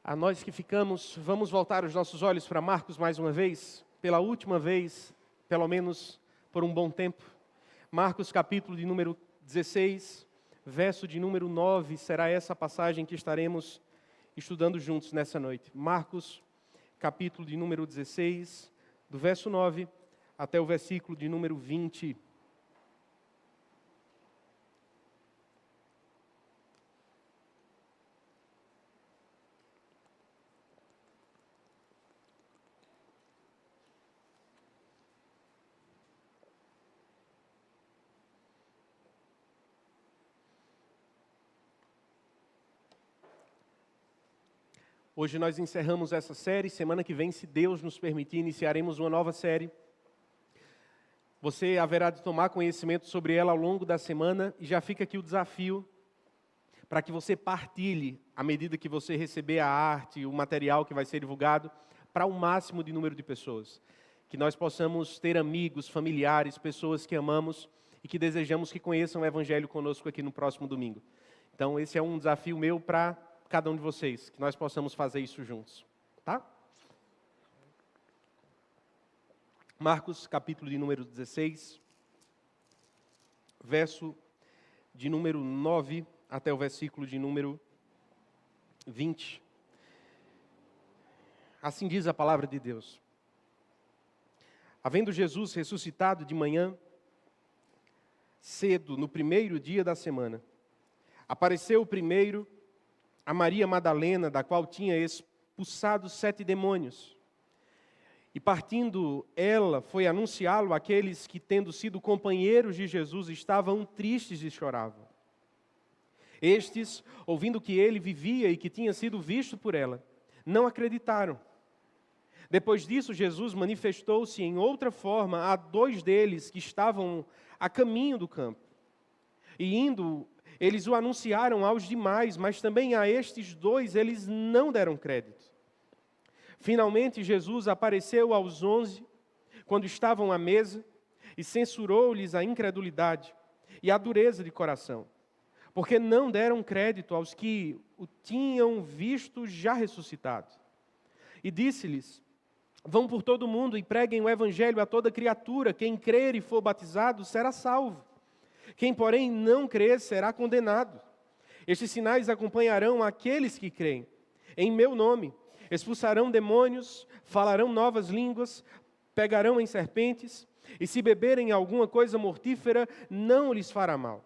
A nós que ficamos, vamos voltar os nossos olhos para Marcos mais uma vez, pela última vez, pelo menos por um bom tempo. Marcos capítulo de número 16, verso de número 9, será essa passagem que estaremos estudando juntos nessa noite. Marcos capítulo de número 16, do verso 9 até o versículo de número 20. Hoje nós encerramos essa série, semana que vem, se Deus nos permitir, iniciaremos uma nova série. Você haverá de tomar conhecimento sobre ela ao longo da semana e já fica aqui o desafio para que você partilhe, à medida que você receber a arte, o material que vai ser divulgado, para o máximo de número de pessoas. Que nós possamos ter amigos, familiares, pessoas que amamos e que desejamos que conheçam o Evangelho conosco aqui no próximo domingo. Então esse é um desafio meu para cada um de vocês, que nós possamos fazer isso juntos, tá? Marcos, capítulo de número 16, verso de número 9 até o versículo de número 20. Assim diz a palavra de Deus. Havendo Jesus ressuscitado de manhã, cedo, no primeiro dia da semana, apareceu primeiro a Maria Madalena, da qual tinha expulsado 7 demônios. E partindo ela, foi anunciá-lo àqueles que, tendo sido companheiros de Jesus, estavam tristes e choravam. Estes, ouvindo que ele vivia e que tinha sido visto por ela, não acreditaram. Depois disso, Jesus manifestou-se em outra forma a 2 deles que estavam a caminho do campo. E indo, eles o anunciaram aos demais, mas também a estes 2 eles não deram crédito. Finalmente, Jesus apareceu aos 11, quando estavam à mesa, e censurou-lhes a incredulidade e a dureza de coração, porque não deram crédito aos que o tinham visto já ressuscitado. E disse-lhes: vão por todo o mundo e preguem o evangelho a toda criatura. Quem crer e for batizado será salvo. Quem, porém, não crer será condenado. Estes sinais acompanharão aqueles que creem. Em meu nome expulsarão demônios, falarão novas línguas, pegarão em serpentes, e se beberem alguma coisa mortífera, não lhes fará mal.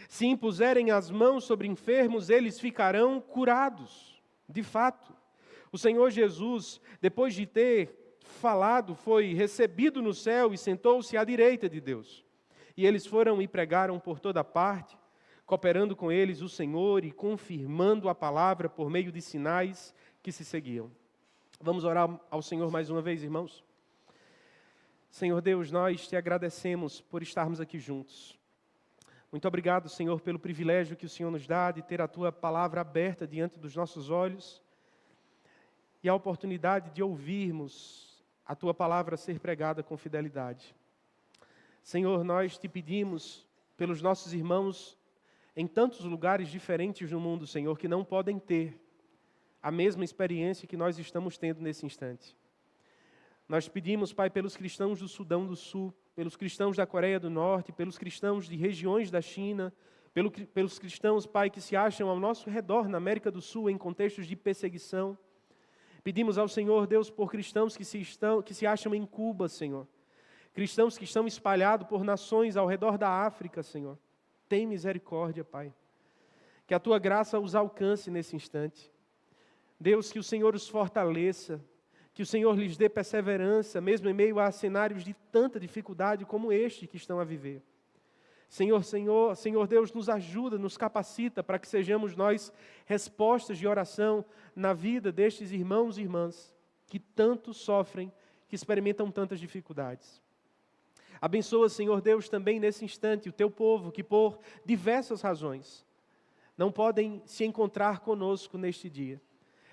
Se impuserem as mãos sobre enfermos, eles ficarão curados. De fato, o Senhor Jesus, depois de ter falado, foi recebido no céu e sentou-se à direita de Deus. E eles foram e pregaram por toda parte, cooperando com eles o Senhor e confirmando a palavra por meio de sinais que se seguiam. Vamos orar ao Senhor mais uma vez, irmãos? Senhor Deus, nós te agradecemos por estarmos aqui juntos. Muito obrigado, Senhor, pelo privilégio que o Senhor nos dá de ter a Tua palavra aberta diante dos nossos olhos e a oportunidade de ouvirmos a Tua palavra ser pregada com fidelidade. Senhor, nós te pedimos pelos nossos irmãos em tantos lugares diferentes no mundo, Senhor, que não podem ter a mesma experiência que nós estamos tendo nesse instante. Nós pedimos, Pai, pelos cristãos do Sudão do Sul, pelos cristãos da Coreia do Norte, pelos cristãos de regiões da China, pelos cristãos, Pai, que se acham ao nosso redor na América do Sul em contextos de perseguição. Pedimos ao Senhor, Deus, por cristãos que se acham em Cuba, Senhor. Cristãos que estão espalhados por nações ao redor da África, Senhor. Tem misericórdia, Pai. Que a Tua graça os alcance nesse instante. Deus, que o Senhor os fortaleça, que o Senhor lhes dê perseverança, mesmo em meio a cenários de tanta dificuldade como este que estão a viver. Senhor Deus, nos ajuda, nos capacita para que sejamos nós respostas de oração na vida destes irmãos e irmãs que tanto sofrem, que experimentam tantas dificuldades. Abençoa, Senhor Deus, também nesse instante o Teu povo que por diversas razões não podem se encontrar conosco neste dia.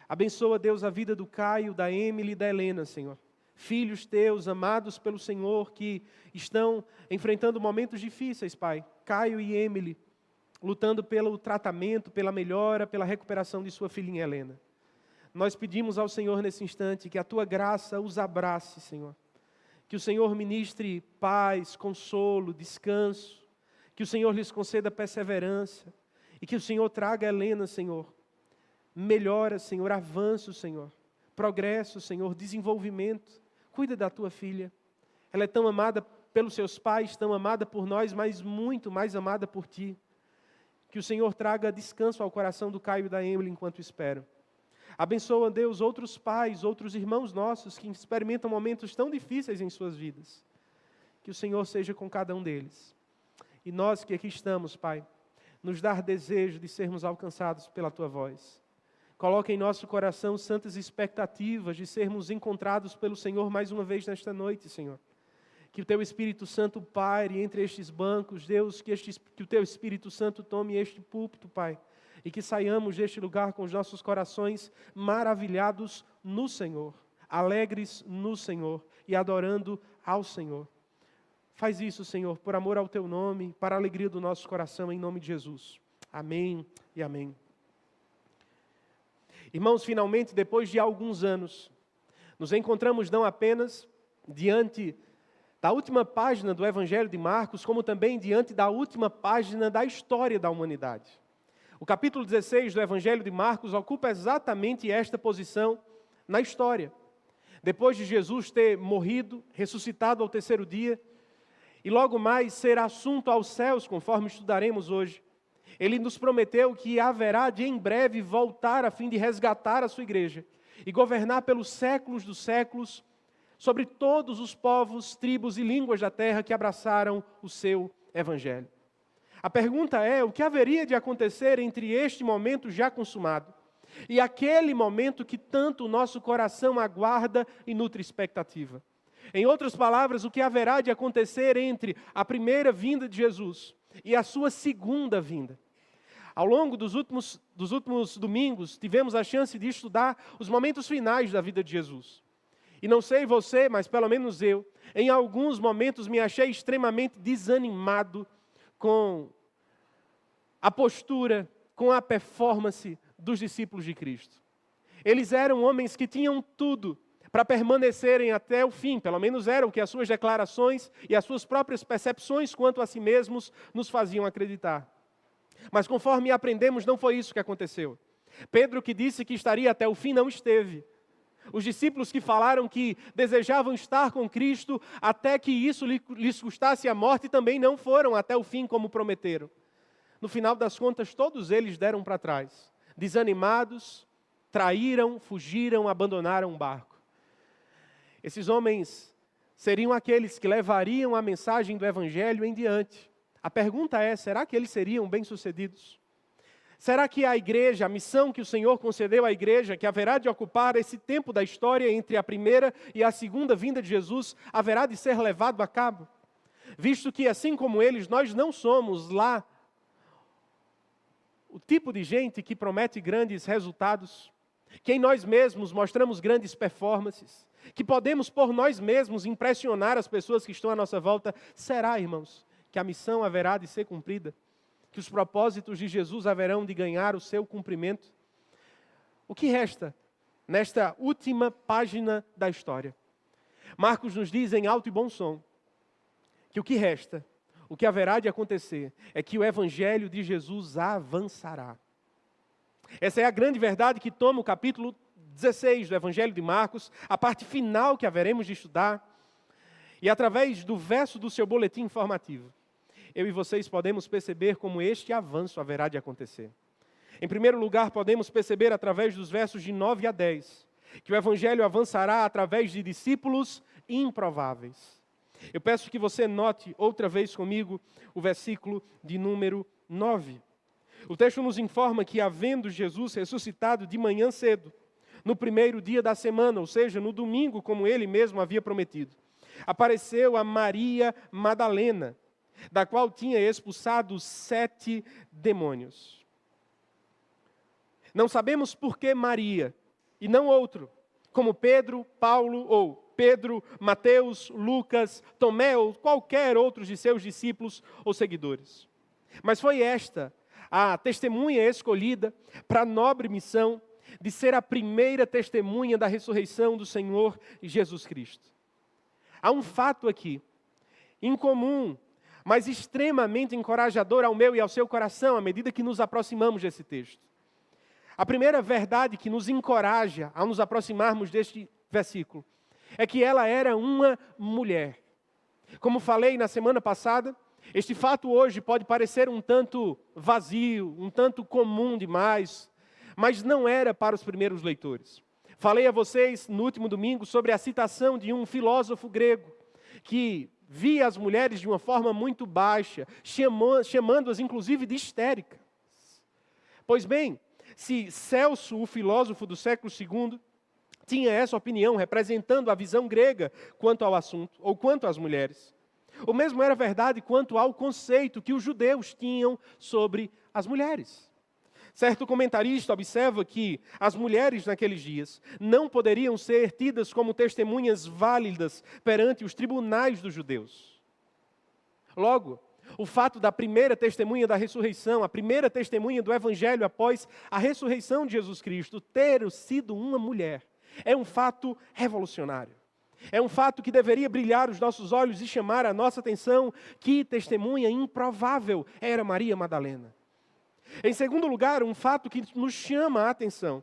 Abençoa, Deus, a vida do Caio, da Emily e da Helena, Senhor. Filhos Teus, amados pelo Senhor, que estão enfrentando momentos difíceis, Pai. Caio e Emily, lutando pelo tratamento, pela melhora, pela recuperação de sua filhinha Helena. Nós pedimos ao Senhor nesse instante que a Tua graça os abrace, Senhor. Que o Senhor ministre paz, consolo, descanso. Que o Senhor lhes conceda perseverança. E que o Senhor traga a Helena, Senhor, melhora, Senhor, avanço, Senhor, progresso, Senhor, desenvolvimento. Cuida da Tua filha. Ela é tão amada pelos seus pais, tão amada por nós, mas muito mais amada por Ti. Que o Senhor traga descanso ao coração do Caio e da Emily enquanto esperam. Abençoa, Deus, outros pais, outros irmãos nossos que experimentam momentos tão difíceis em suas vidas. Que o Senhor seja com cada um deles. E nós que aqui estamos, Pai, nos dar desejo de sermos alcançados pela Tua voz. Coloca em nosso coração santas expectativas de sermos encontrados pelo Senhor mais uma vez nesta noite, Senhor. Que o Teu Espírito Santo paire entre estes bancos, Deus, que o Teu Espírito Santo tome este púlpito, Pai. E que saiamos deste lugar com os nossos corações maravilhados no Senhor, alegres no Senhor e adorando ao Senhor. Faz isso, Senhor, por amor ao Teu nome, para a alegria do nosso coração, em nome de Jesus. Amém e amém. Irmãos, finalmente, depois de alguns anos, nos encontramos não apenas diante da última página do Evangelho de Marcos, como também diante da última página da história da humanidade. O capítulo 16 do Evangelho de Marcos ocupa exatamente esta posição na história. Depois de Jesus ter morrido, ressuscitado ao terceiro dia, e logo mais ser assunto aos céus, conforme estudaremos hoje, Ele nos prometeu que haverá de em breve voltar a fim de resgatar a sua igreja e governar pelos séculos dos séculos sobre todos os povos, tribos e línguas da terra que abraçaram o seu Evangelho. A pergunta é, o que haveria de acontecer entre este momento já consumado e aquele momento que tanto o nosso coração aguarda e nutre expectativa? Em outras palavras, o que haverá de acontecer entre a primeira vinda de Jesus e a sua segunda vinda? Ao longo dos últimos domingos, tivemos a chance de estudar os momentos finais da vida de Jesus. E não sei você, mas pelo menos eu, em alguns momentos me achei extremamente desanimado com a postura, com a performance dos discípulos de Cristo. Eles eram homens que tinham tudo para permanecerem até o fim, pelo menos era o que as suas declarações e as suas próprias percepções quanto a si mesmos nos faziam acreditar. Mas conforme aprendemos, não foi isso que aconteceu. Pedro, que disse que estaria até o fim, não esteve. Os discípulos que falaram que desejavam estar com Cristo até que isso lhes custasse a morte também não foram até o fim como prometeram. No final das contas, todos eles deram para trás. Desanimados, traíram, fugiram, abandonaram o barco. Esses homens seriam aqueles que levariam a mensagem do Evangelho em diante. A pergunta é, será que eles seriam bem-sucedidos? Será que a igreja, a missão que o Senhor concedeu à igreja, que haverá de ocupar esse tempo da história entre a primeira e a segunda vinda de Jesus, haverá de ser levado a cabo? Visto que, assim como eles, nós não somos lá o tipo de gente que promete grandes resultados, que em nós mesmos mostramos grandes performances, que podemos por nós mesmos impressionar as pessoas que estão à nossa volta. Será, irmãos, que a missão haverá de ser cumprida? Que os propósitos de Jesus haverão de ganhar o seu cumprimento? O que resta nesta última página da história? Marcos nos diz em alto e bom som que o que resta, o que haverá de acontecer, é que o Evangelho de Jesus avançará. Essa é a grande verdade que toma o capítulo 16 do Evangelho de Marcos, a parte final que haveremos de estudar, e através do verso do seu boletim informativo, eu e vocês podemos perceber como este avanço haverá de acontecer. Em primeiro lugar, podemos perceber através dos versos de 9 a 10, que o Evangelho avançará através de discípulos improváveis. Eu peço que você note outra vez comigo o versículo de número 9. O texto nos informa que, havendo Jesus ressuscitado de manhã cedo, no primeiro dia da semana, ou seja, no domingo, como ele mesmo havia prometido, apareceu a Maria Madalena, da qual tinha expulsado 7 demônios. Não sabemos por que Maria, e não outro, como Pedro, Paulo, ou Pedro, Mateus, Lucas, Tomé, ou qualquer outro de seus discípulos ou seguidores. Mas foi esta a testemunha escolhida para a nobre missão de ser a primeira testemunha da ressurreição do Senhor Jesus Cristo. Há um fato aqui, incomum, mas extremamente encorajador ao meu e ao seu coração, à medida que nos aproximamos desse texto. A primeira verdade que nos encoraja ao nos aproximarmos deste versículo é que ela era uma mulher. Como falei na semana passada, este fato hoje pode parecer um tanto vazio, um tanto comum demais, mas não era para os primeiros leitores. Falei a vocês no último domingo sobre a citação de um filósofo grego que via as mulheres de uma forma muito baixa, chamando-as inclusive de histéricas. Pois bem, se Celso, o filósofo do século II, tinha essa opinião, representando a visão grega quanto ao assunto, ou quanto às mulheres, o mesmo era verdade quanto ao conceito que os judeus tinham sobre as mulheres. Certo comentarista observa que as mulheres naqueles dias não poderiam ser tidas como testemunhas válidas perante os tribunais dos judeus. Logo, o fato da primeira testemunha da ressurreição, a primeira testemunha do Evangelho após a ressurreição de Jesus Cristo, ter sido uma mulher, é um fato revolucionário. É um fato que deveria brilhar os nossos olhos e chamar a nossa atenção. Que testemunha improvável era Maria Madalena. Em segundo lugar, um fato que nos chama a atenção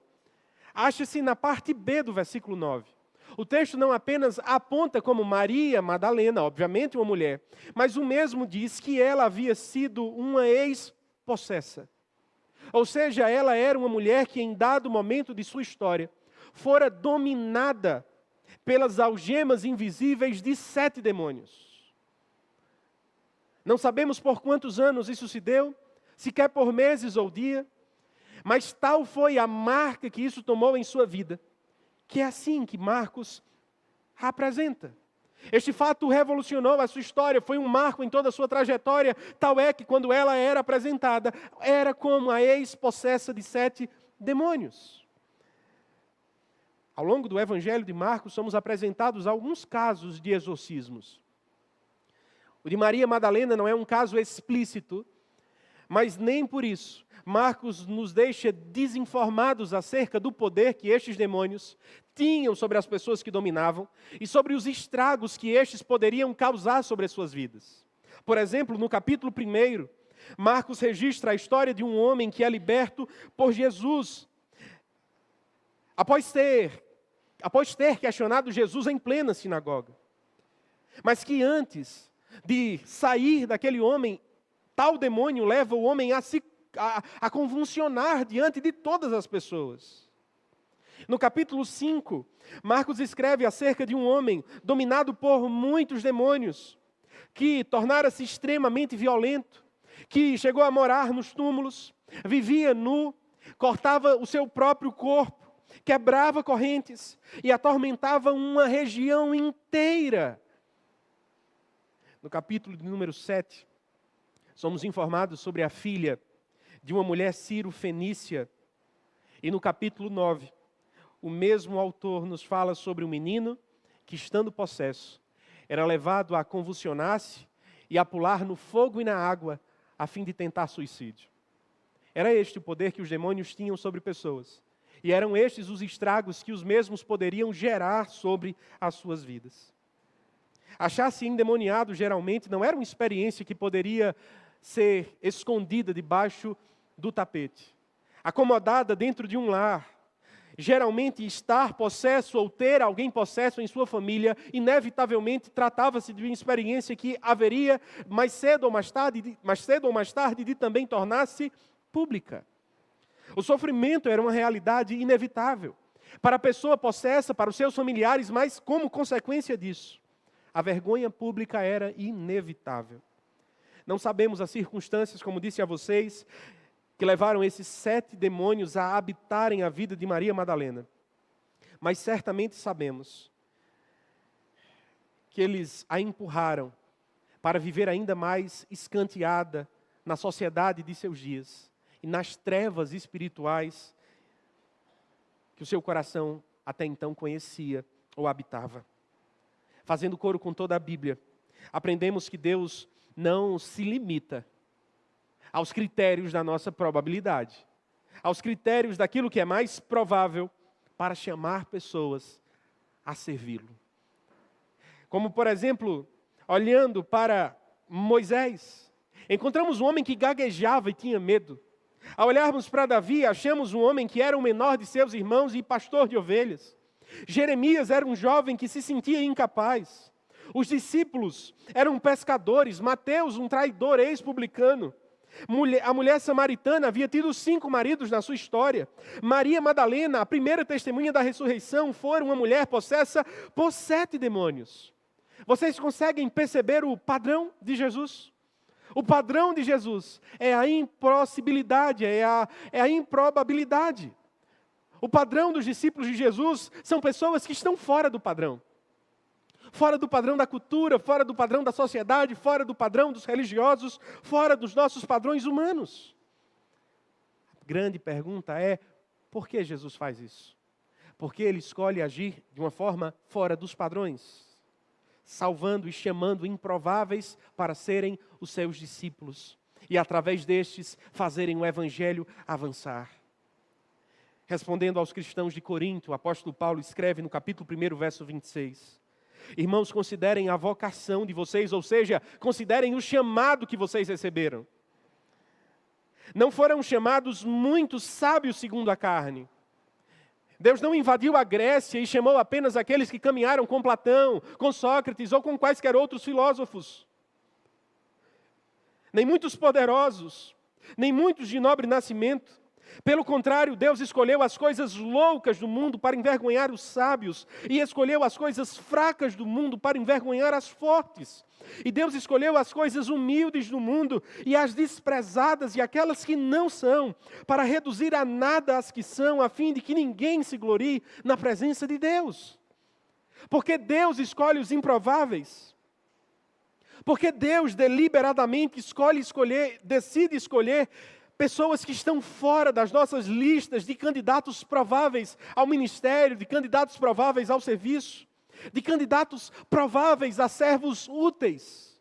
acha-se na parte B do versículo 9. O texto não apenas aponta como Maria Madalena, obviamente uma mulher, mas o mesmo diz que ela havia sido uma ex-possessa. Ou seja, ela era uma mulher que em dado momento de sua história fora dominada pelas algemas invisíveis de 7 demônios. Não sabemos por quantos anos isso se deu, sequer por meses ou dia, mas tal foi a marca que isso tomou em sua vida, que é assim que Marcos a apresenta. Este fato revolucionou a sua história, foi um marco em toda a sua trajetória, tal é que quando ela era apresentada, era como a ex-possessa de 7 demônios. Ao longo do Evangelho de Marcos, somos apresentados alguns casos de exorcismos. O de Maria Madalena não é um caso explícito, mas nem por isso Marcos nos deixa desinformados acerca do poder que estes demônios tinham sobre as pessoas que dominavam e sobre os estragos que estes poderiam causar sobre as suas vidas. Por exemplo, no capítulo 1, Marcos registra a história de um homem que é liberto por Jesus, após ter questionado Jesus em plena sinagoga. Mas que antes de sair daquele homem, tal demônio leva o homem a convulsionar diante de todas as pessoas. No capítulo 5, Marcos escreve acerca de um homem dominado por muitos demônios, que tornara-se extremamente violento, que chegou a morar nos túmulos, vivia nu, cortava o seu próprio corpo, quebrava correntes e atormentava uma região inteira. No capítulo de número 7, somos informados sobre a filha de uma mulher sírio-fenícia. E no capítulo 9, o mesmo autor nos fala sobre um menino que, estando possesso, era levado a convulsionar-se e a pular no fogo e na água a fim de tentar suicídio. Era este o poder que os demônios tinham sobre pessoas. E eram estes os estragos que os mesmos poderiam gerar sobre as suas vidas. Achar-se endemoniado, geralmente, não era uma experiência que poderia ser escondida debaixo do tapete. Acomodada dentro de um lar. Geralmente, estar possesso ou ter alguém possesso em sua família, inevitavelmente, tratava-se de uma experiência que haveria, mais cedo ou mais tarde, de também tornar-se pública. O sofrimento era uma realidade inevitável para a pessoa possessa, para os seus familiares, mas como consequência disso, a vergonha pública era inevitável. Não sabemos as circunstâncias, como disse a vocês, que levaram esses 7 demônios a habitarem a vida de Maria Madalena. Mas certamente sabemos que eles a empurraram para viver ainda mais escanteada na sociedade de seus dias e nas trevas espirituais que o seu coração até então conhecia ou habitava. Fazendo coro com toda a Bíblia, aprendemos que Deus não se limita aos critérios da nossa probabilidade. aos critérios daquilo que é mais provável para chamar pessoas a servi-lo. Como, por exemplo, olhando para Moisés, encontramos um homem que gaguejava e tinha medo. Ao olharmos para Davi, achamos um homem que era o menor de seus irmãos e pastor de ovelhas. Jeremias era um jovem que se sentia incapaz. Os discípulos eram pescadores. Mateus, um traidor ex-publicano. A mulher samaritana havia tido 5 maridos na sua história. Maria Madalena, a primeira testemunha da ressurreição, foi uma mulher possessa por 7 demônios. Vocês conseguem perceber o padrão de Jesus? O padrão de Jesus é a impossibilidade, é a improbabilidade. O padrão dos discípulos de Jesus são pessoas que estão fora do padrão. Fora do padrão da cultura, fora do padrão da sociedade, fora do padrão dos religiosos, fora dos nossos padrões humanos. A grande pergunta é, por que Jesus faz isso? Porque Ele escolhe agir de uma forma fora dos padrões, salvando e chamando improváveis para serem os seus discípulos e, através destes, fazerem o Evangelho avançar. Respondendo aos cristãos de Corinto, o apóstolo Paulo escreve no capítulo 1, verso 26. Irmãos, considerem a vocação de vocês, ou seja, considerem o chamado que vocês receberam. Não foram chamados muitos sábios segundo a carne. Deus não invadiu a Grécia e chamou apenas aqueles que caminharam com Platão, com Sócrates ou com quaisquer outros filósofos. Nem muitos poderosos, nem muitos de nobre nascimento. Pelo contrário, Deus escolheu as coisas loucas do mundo para envergonhar os sábios, e escolheu as coisas fracas do mundo para envergonhar as fortes. E Deus escolheu as coisas humildes do mundo e as desprezadas e aquelas que não são, para reduzir a nada as que são, a fim de que ninguém se glorie na presença de Deus. Porque Deus escolhe os improváveis. Porque Deus deliberadamente decide escolher pessoas que estão fora das nossas listas de candidatos prováveis ao ministério, de candidatos prováveis ao serviço, de candidatos prováveis a servos úteis.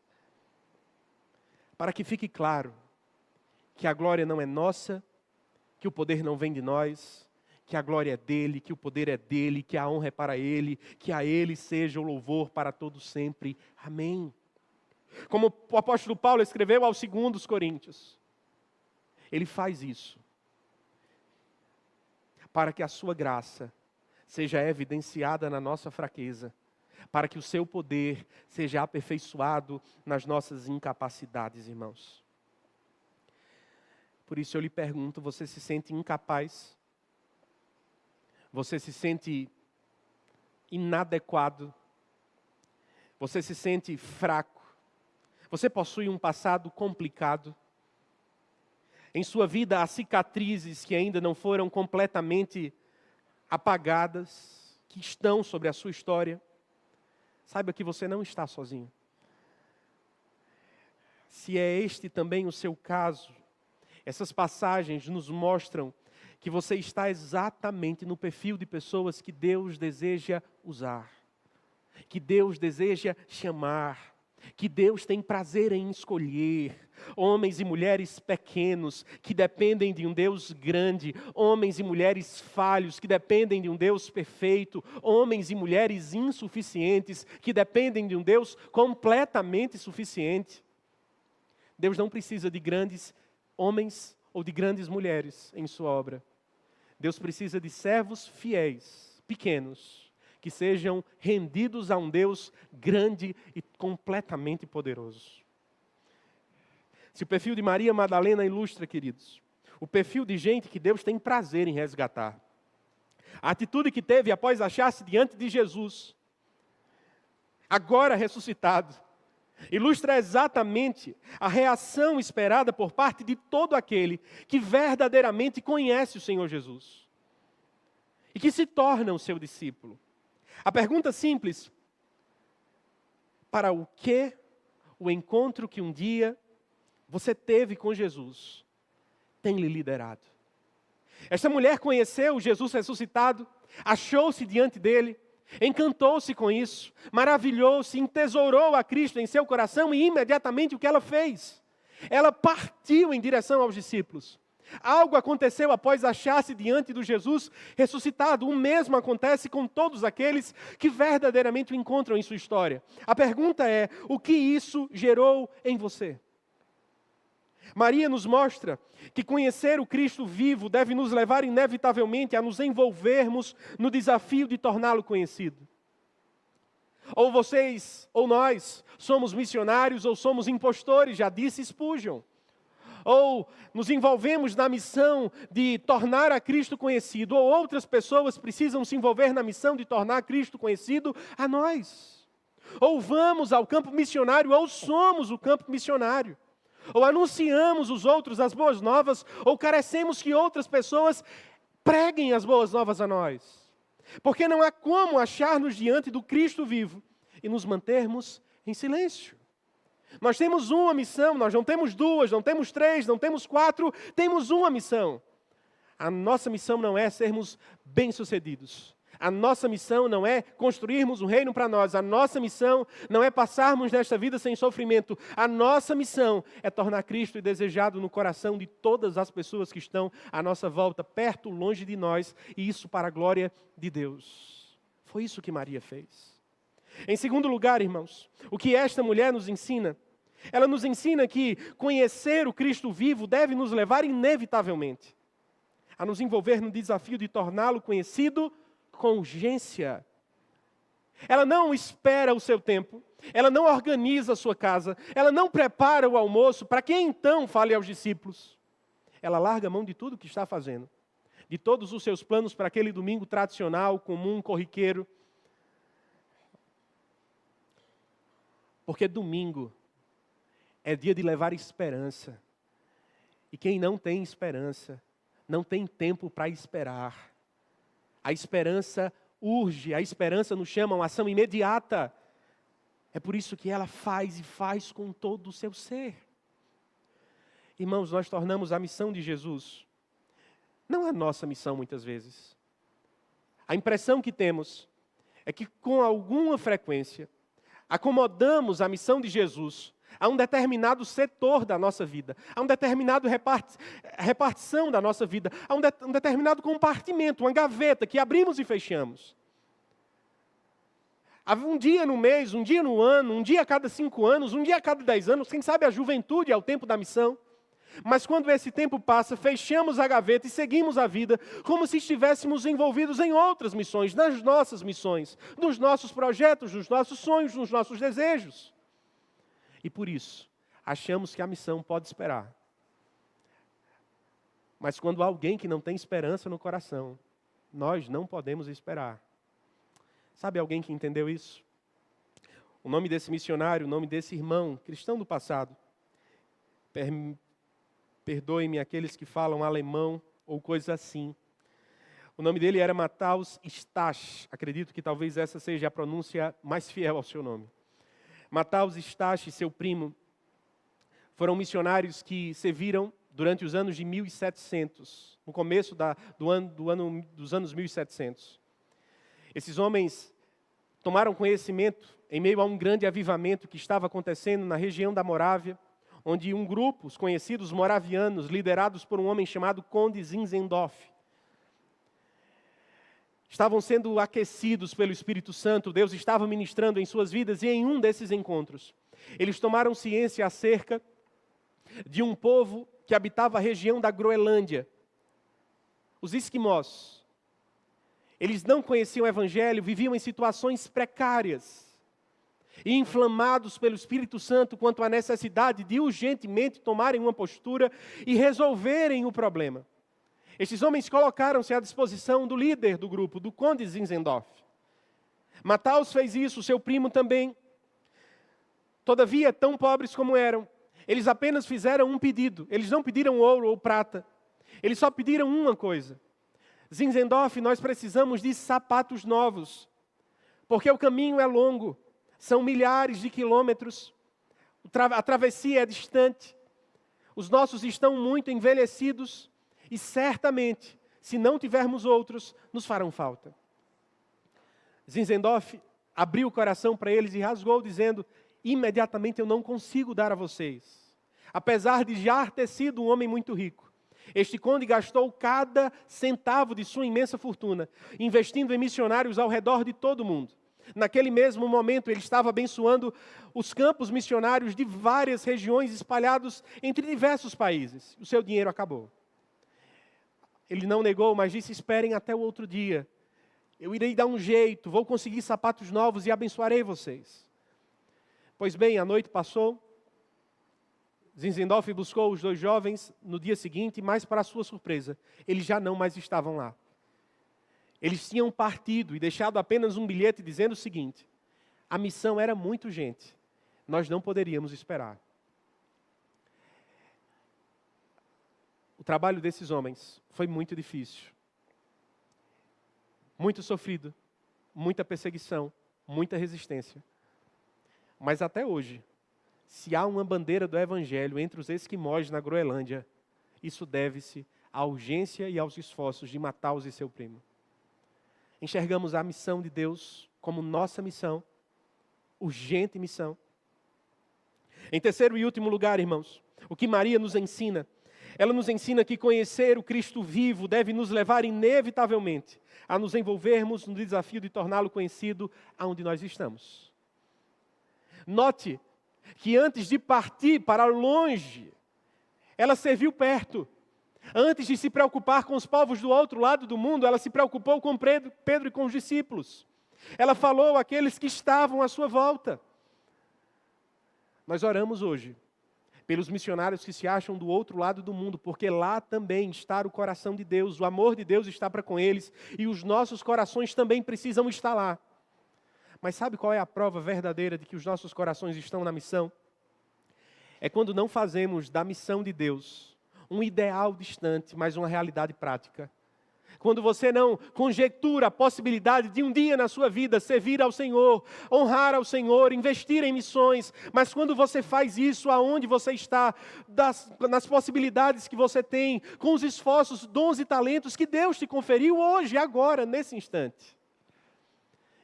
Para que fique claro que a glória não é nossa, que o poder não vem de nós, que a glória é dele, que o poder é dele, que a honra é para ele, que a ele seja o louvor para todo sempre. Amém. Como o apóstolo Paulo escreveu aos 2 Coríntios, ele faz isso para que a sua graça seja evidenciada na nossa fraqueza, para que o seu poder seja aperfeiçoado nas nossas incapacidades, irmãos. Por isso eu lhe pergunto, você se sente incapaz? Você se sente inadequado? Você se sente fraco? Você possui um passado complicado? Em sua vida há cicatrizes que ainda não foram completamente apagadas, que estão sobre a sua história. Saiba que você não está sozinho. Se é este também o seu caso, essas passagens nos mostram que você está exatamente no perfil de pessoas que Deus deseja usar, que Deus deseja chamar, que Deus tem prazer em escolher. Homens e mulheres pequenos que dependem de um Deus grande, homens e mulheres falhos que dependem de um Deus perfeito, homens e mulheres insuficientes que dependem de um Deus completamente suficiente. Deus não precisa de grandes homens ou de grandes mulheres em sua obra. Deus precisa de servos fiéis, pequenos, que sejam rendidos a um Deus grande e completamente poderoso. Se o perfil de Maria Madalena ilustra, queridos, o perfil de gente que Deus tem prazer em resgatar. A atitude que teve após achar-se diante de Jesus, agora ressuscitado, ilustra exatamente a reação esperada por parte de todo aquele que verdadeiramente conhece o Senhor Jesus e que se torna o seu discípulo. A pergunta simples: para o que o encontro que um dia você teve com Jesus tem lhe liderado? Esta mulher conheceu Jesus ressuscitado, achou-se diante dele, encantou-se com isso, maravilhou-se, entesourou a Cristo em seu coração e imediatamente o que ela fez? Ela partiu em direção aos discípulos. Algo aconteceu após achar-se diante do Jesus ressuscitado. O mesmo acontece com todos aqueles que verdadeiramente o encontram em sua história. A pergunta é: o que isso gerou em você? Maria nos mostra que conhecer o Cristo vivo deve nos levar inevitavelmente a nos envolvermos no desafio de torná-lo conhecido. Ou vocês, ou nós, somos missionários ou somos impostores, já disse Spurgeon. Ou nos envolvemos na missão de tornar a Cristo conhecido, ou outras pessoas precisam se envolver na missão de tornar Cristo conhecido a nós. Ou vamos ao campo missionário, ou somos o campo missionário. Ou anunciamos os outros as boas novas, ou carecemos que outras pessoas preguem as boas novas a nós. Porque não há como achar-nos diante do Cristo vivo e nos mantermos em silêncio. Nós temos uma missão, nós não temos duas, não temos três, não temos quatro, temos uma missão. A nossa missão não é sermos bem-sucedidos. A nossa missão não é construirmos um reino para nós. A nossa missão não é passarmos nesta vida sem sofrimento. A nossa missão é tornar Cristo desejado no coração de todas as pessoas que estão à nossa volta, perto, longe de nós, e isso para a glória de Deus. Foi isso que Maria fez. Em segundo lugar, irmãos, o que esta mulher nos ensina? Ela nos ensina que conhecer o Cristo vivo deve nos levar inevitavelmente a nos envolver no desafio de torná-lo conhecido com urgência. Ela não espera o seu tempo, ela não organiza a sua casa, ela não prepara o almoço para que então fale aos discípulos. Ela larga a mão de tudo o que está fazendo, de todos os seus planos para aquele domingo tradicional, comum, corriqueiro. Porque domingo é dia de levar esperança. E quem não tem esperança, não tem tempo para esperar. A esperança urge, a esperança nos chama a uma ação imediata. É por isso que ela faz e faz com todo o seu ser. Irmãos, nós tornamos a missão de Jesus, não a nossa missão muitas vezes. A impressão que temos é que com alguma frequência, acomodamos a missão de Jesus a um determinado setor da nossa vida, a um determinado repartição da nossa vida, a um determinado compartimento, uma gaveta que abrimos e fechamos. Um dia no mês, um dia no ano, um dia a cada 5 anos, um dia a cada 10 anos, quem sabe a juventude é o tempo da missão. Mas quando esse tempo passa, fechamos a gaveta e seguimos a vida como se estivéssemos envolvidos em outras missões, nas nossas missões, nos nossos projetos, nos nossos sonhos, nos nossos desejos. E por isso, achamos que a missão pode esperar. Mas quando há alguém que não tem esperança no coração, nós não podemos esperar. Sabe alguém que entendeu isso? O nome desse missionário, o nome desse irmão cristão do passado, perdoem-me aqueles que falam alemão ou coisa assim. O nome dele era Matthäus Stach. Acredito que talvez essa seja a pronúncia mais fiel ao seu nome. Matthäus Stach e seu primo foram missionários que serviram durante os anos de 1700, no começo dos anos 1700. Esses homens tomaram conhecimento em meio a um grande avivamento que estava acontecendo na região da Morávia, onde um grupo, os conhecidos moravianos, liderados por um homem chamado Conde Zinzendorf, estavam sendo aquecidos pelo Espírito Santo. Deus estava ministrando em suas vidas, e em um desses encontros, eles tomaram ciência acerca de um povo que habitava a região da Groenlândia, os esquimós. Eles não conheciam o Evangelho, viviam em situações precárias, e inflamados pelo Espírito Santo quanto à necessidade de urgentemente tomarem uma postura e resolverem o problema. Estes homens colocaram-se à disposição do líder do grupo, do Conde Zinzendorf. Matthäus fez isso, seu primo também. Todavia, tão pobres como eram, eles apenas fizeram um pedido. Eles não pediram ouro ou prata. Eles só pediram uma coisa. Zinzendorf, nós precisamos de sapatos novos, porque o caminho é longo. São milhares de quilômetros, a travessia é distante, os nossos estão muito envelhecidos e certamente, se não tivermos outros, nos farão falta. Zinzendorf abriu o coração para eles e rasgou, dizendo: imediatamente eu não consigo dar a vocês. Apesar de já ter sido um homem muito rico, Este conde gastou cada centavo de sua imensa fortuna, investindo em missionários ao redor de todo o mundo. Naquele mesmo momento, ele estava abençoando os campos missionários de várias regiões espalhados entre diversos países. O seu dinheiro acabou. Ele não negou, mas disse: esperem até o outro dia. Eu irei dar um jeito, vou conseguir sapatos novos e abençoarei vocês. Pois bem, a noite passou. Zinzendorf buscou os dois jovens no dia seguinte, mas para sua surpresa, eles já não mais estavam lá. Eles tinham partido e deixado apenas um bilhete dizendo o seguinte: a missão era muito urgente, nós não poderíamos esperar. O trabalho desses homens foi muito difícil, muito sofrido, muita perseguição, muita resistência. Mas até hoje, se há uma bandeira do Evangelho entre os esquimós na Groenlândia, isso deve-se à urgência e aos esforços de Matthaus e seu primo. Enxergamos a missão de Deus como nossa missão, urgente missão. Em terceiro e último lugar, irmãos, o que Maria nos ensina? Ela nos ensina que conhecer o Cristo vivo deve nos levar inevitavelmente a nos envolvermos no desafio de torná-lo conhecido aonde nós estamos. Note que antes de partir para longe, ela serviu perto. Antes de se preocupar com os povos do outro lado do mundo, ela se preocupou com Pedro e com os discípulos. Ela falou àqueles que estavam à sua volta. Nós oramos hoje pelos missionários que se acham do outro lado do mundo, porque lá também está o coração de Deus, o amor de Deus está para com eles, e os nossos corações também precisam estar lá. Mas sabe qual é a prova verdadeira de que os nossos corações estão na missão? É quando não fazemos da missão de Deus um ideal distante, mas uma realidade prática. Quando você não conjectura a possibilidade de um dia na sua vida servir ao Senhor, honrar ao Senhor, investir em missões, mas quando você faz isso aonde você está, nas possibilidades que você tem, com os esforços, dons e talentos que Deus te conferiu hoje, agora, nesse instante.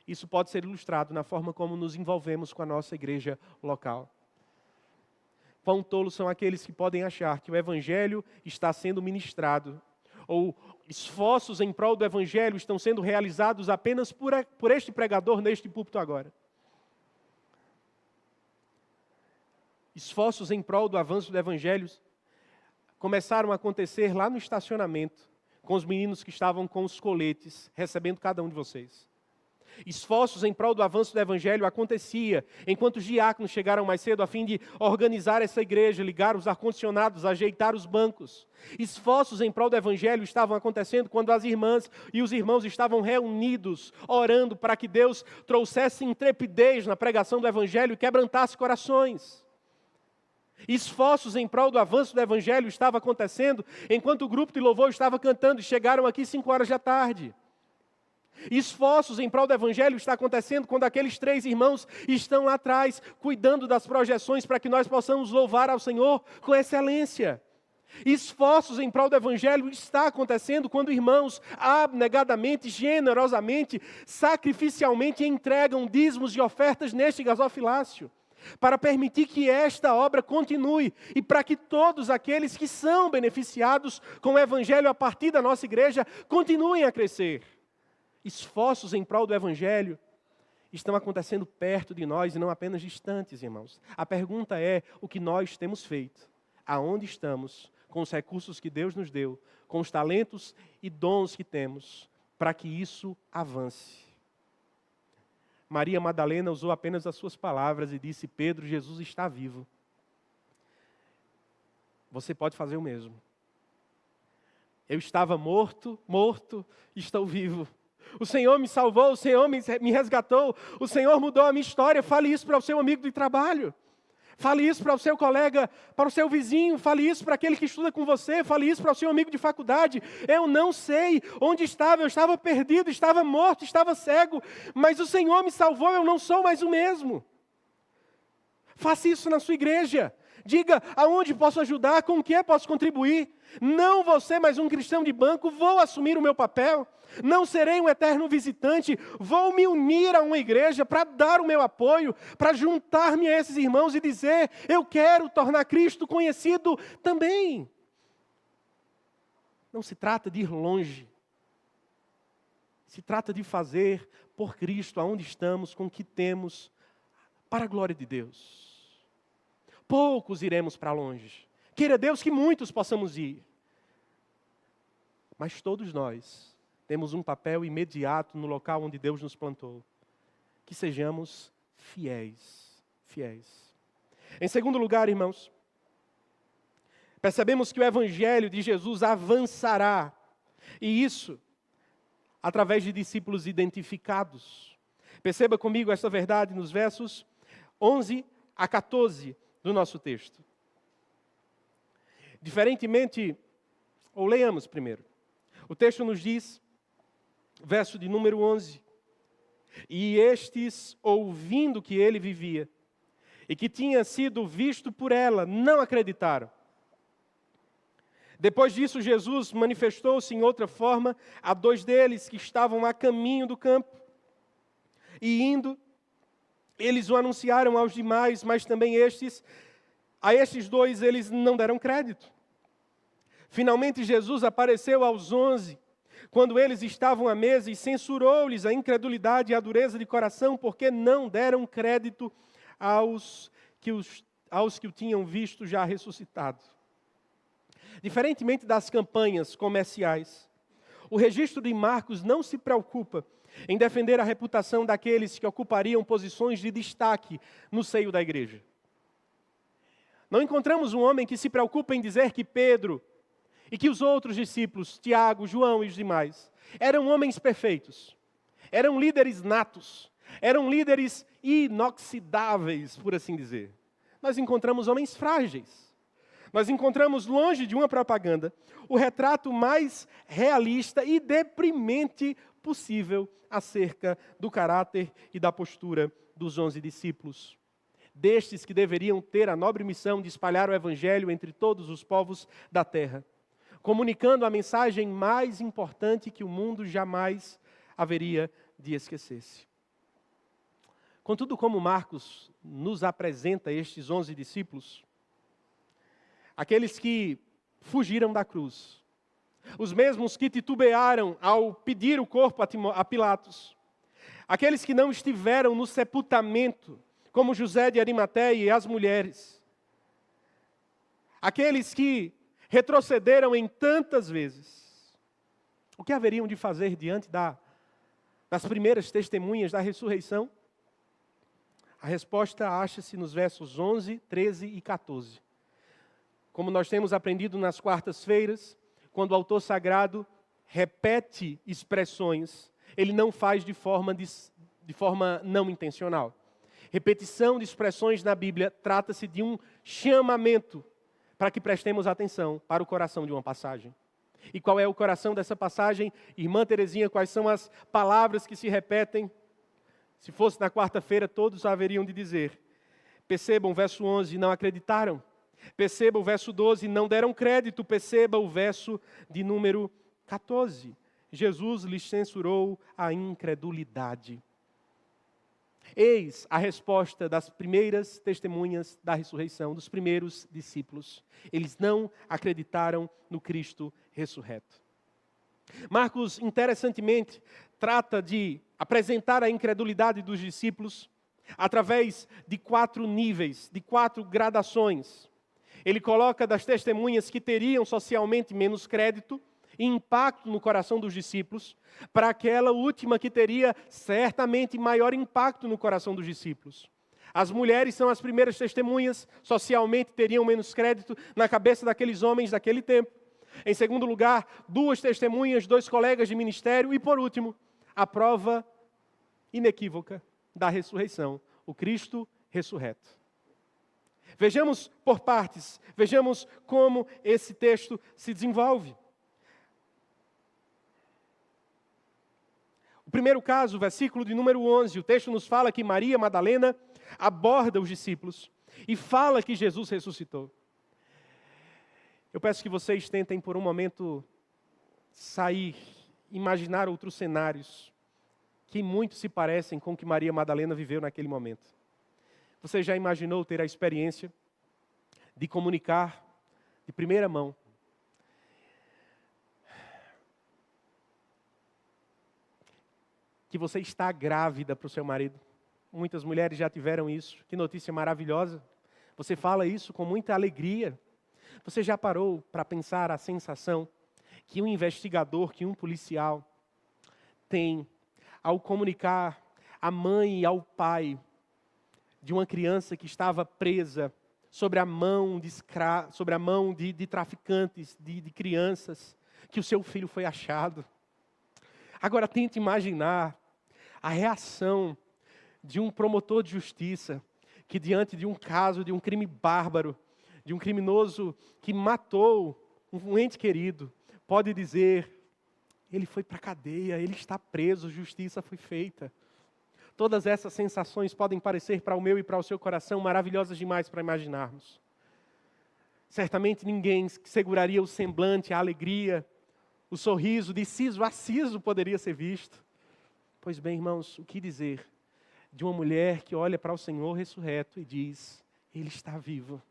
Isso pode ser ilustrado na forma como nos envolvemos com a nossa igreja local. Quão tolos são aqueles que podem achar que o Evangelho está sendo ministrado, ou esforços em prol do Evangelho estão sendo realizados apenas por este pregador neste púlpito agora. Esforços em prol do avanço do Evangelho começaram a acontecer lá no estacionamento, com os meninos que estavam com os coletes, recebendo cada um de vocês. Esforços em prol do avanço do Evangelho acontecia enquanto os diáconos chegaram mais cedo a fim de organizar essa igreja, ligar os ar-condicionados, ajeitar os bancos. Esforços em prol do Evangelho estavam acontecendo quando as irmãs e os irmãos estavam reunidos, orando para que Deus trouxesse intrepidez na pregação do Evangelho e quebrantasse corações. Esforços em prol do avanço do Evangelho estavam acontecendo enquanto o grupo de louvor estava cantando e chegaram aqui 5 horas da tarde. Esforços em prol do Evangelho está acontecendo quando aqueles 3 irmãos estão lá atrás, cuidando das projeções para que nós possamos louvar ao Senhor com excelência. Esforços em prol do Evangelho está acontecendo quando irmãos abnegadamente, generosamente, sacrificialmente entregam dízimos e ofertas neste gasofilácio, para permitir que esta obra continue e para que todos aqueles que são beneficiados com o Evangelho a partir da nossa igreja continuem a crescer. Esforços em prol do Evangelho estão acontecendo perto de nós e não apenas distantes, irmãos. A pergunta é o que nós temos feito, aonde estamos, com os recursos que Deus nos deu, com os talentos e dons que temos, para que isso avance. Maria Madalena usou apenas as suas palavras e disse: Pedro, Jesus está vivo. Você pode fazer o mesmo. Eu estava morto, estou vivo. O Senhor me salvou, o Senhor me resgatou, o Senhor mudou a minha história. Fale isso para o seu amigo de trabalho. Fale isso para o seu colega, para o seu vizinho. Fale isso para aquele que estuda com você. Fale isso para o seu amigo de faculdade. Eu não sei onde estava, eu estava perdido, estava morto, estava cego, mas o Senhor me salvou, eu não sou mais o mesmo. Faça isso na sua igreja. Diga aonde posso ajudar, com o que posso contribuir. Não vou ser mais um cristão de banco, vou assumir o meu papel. Não serei um eterno visitante, vou me unir a uma igreja para dar o meu apoio, para juntar-me a esses irmãos e dizer: eu quero tornar Cristo conhecido também. Não se trata de ir longe. Se trata de fazer por Cristo, aonde estamos, com o que temos, para a glória de Deus. Poucos iremos para longe. Queira Deus que muitos possamos ir. Mas todos nós temos um papel imediato no local onde Deus nos plantou. Que sejamos fiéis. Fiéis. Em segundo lugar, irmãos, percebemos que o Evangelho de Jesus avançará. E isso através de discípulos identificados. Perceba comigo esta verdade nos versos 11 a 14 do nosso texto. Diferentemente, ou leiamos primeiro. O texto nos diz, verso de número 11, e estes, ouvindo que ele vivia, e que tinha sido visto por ela, não acreditaram. Depois disso, Jesus manifestou-se em outra forma a dois deles que estavam a caminho do campo. E indo, eles o anunciaram aos demais, mas também a estes dois eles não deram crédito. Finalmente Jesus apareceu aos 11, quando eles estavam à mesa, e censurou-lhes a incredulidade e a dureza de coração, porque não deram crédito aos que o tinham visto já ressuscitado. Diferentemente das campanhas comerciais, o registro de Marcos não se preocupa em defender a reputação daqueles que ocupariam posições de destaque no seio da igreja. Não encontramos um homem que se preocupa em dizer que Pedro e que os outros discípulos, Tiago, João e os demais, eram homens perfeitos, eram líderes natos, eram líderes inoxidáveis, por assim dizer. Nós encontramos homens frágeis. Nós encontramos, longe de uma propaganda, o retrato mais realista e deprimente possível acerca do caráter e da postura dos 11 discípulos. Destes que deveriam ter a nobre missão de espalhar o Evangelho entre todos os povos da terra, comunicando a mensagem mais importante que o mundo jamais haveria de esquecer-se. Contudo, como Marcos nos apresenta estes 11 discípulos, aqueles que fugiram da cruz, os mesmos que titubearam ao pedir o corpo a Pilatos, aqueles que não estiveram no sepultamento, como José de Arimateia e as mulheres, aqueles que retrocederam em tantas vezes, o que haveriam de fazer diante das primeiras testemunhas da ressurreição? A resposta acha-se nos versos 11, 13 e 14. Como nós temos aprendido nas quartas-feiras, quando o autor sagrado repete expressões, ele não faz de forma não intencional. Repetição de expressões na Bíblia trata-se de um chamamento para que prestemos atenção para o coração de uma passagem. E qual é o coração dessa passagem? Irmã Terezinha, quais são as palavras que se repetem? Se fosse na quarta-feira, todos haveriam de dizer. Percebam o verso 11, não acreditaram. Perceba o verso 12, não deram crédito. Perceba o verso de número 14. Jesus lhes censurou a incredulidade. Eis a resposta das primeiras testemunhas da ressurreição, dos primeiros discípulos. Eles não acreditaram no Cristo ressurreto. Marcos, interessantemente, trata de apresentar a incredulidade dos discípulos através de 4 níveis, de 4 gradações. Ele coloca das testemunhas que teriam socialmente menos crédito e impacto no coração dos discípulos, para aquela última que teria certamente maior impacto no coração dos discípulos. As mulheres são as primeiras testemunhas, socialmente teriam menos crédito na cabeça daqueles homens daquele tempo. Em segundo lugar, 2 testemunhas, 2 colegas de ministério. E por último, a prova inequívoca da ressurreição, o Cristo ressurreto. Vejamos por partes, vejamos como esse texto se desenvolve. O primeiro caso, o versículo de número 11, o texto nos fala que Maria Madalena aborda os discípulos e fala que Jesus ressuscitou. Eu peço que vocês tentem por um momento sair, imaginar outros cenários que muito se parecem com o que Maria Madalena viveu naquele momento. Você já imaginou ter a experiência de comunicar de primeira mão que você está grávida para o seu marido. Muitas mulheres já tiveram isso. Que notícia maravilhosa. Você fala isso com muita alegria. Você já parou para pensar a sensação que um investigador, que um policial tem ao comunicar à mãe e ao pai de uma criança que estava presa sobre a mão de traficantes, de crianças, que o seu filho foi achado? Agora tente imaginar a reação de um promotor de justiça que, diante de um caso, de um crime bárbaro, de um criminoso que matou um ente querido, pode dizer: ele foi para a cadeia, ele está preso, justiça foi feita. Todas essas sensações podem parecer para o meu e para o seu coração maravilhosas demais para imaginarmos. Certamente ninguém seguraria o semblante, a alegria, o sorriso de siso a siso poderia ser visto. Pois bem, irmãos, o que dizer de uma mulher que olha para o Senhor ressurreto e diz: Ele está vivo.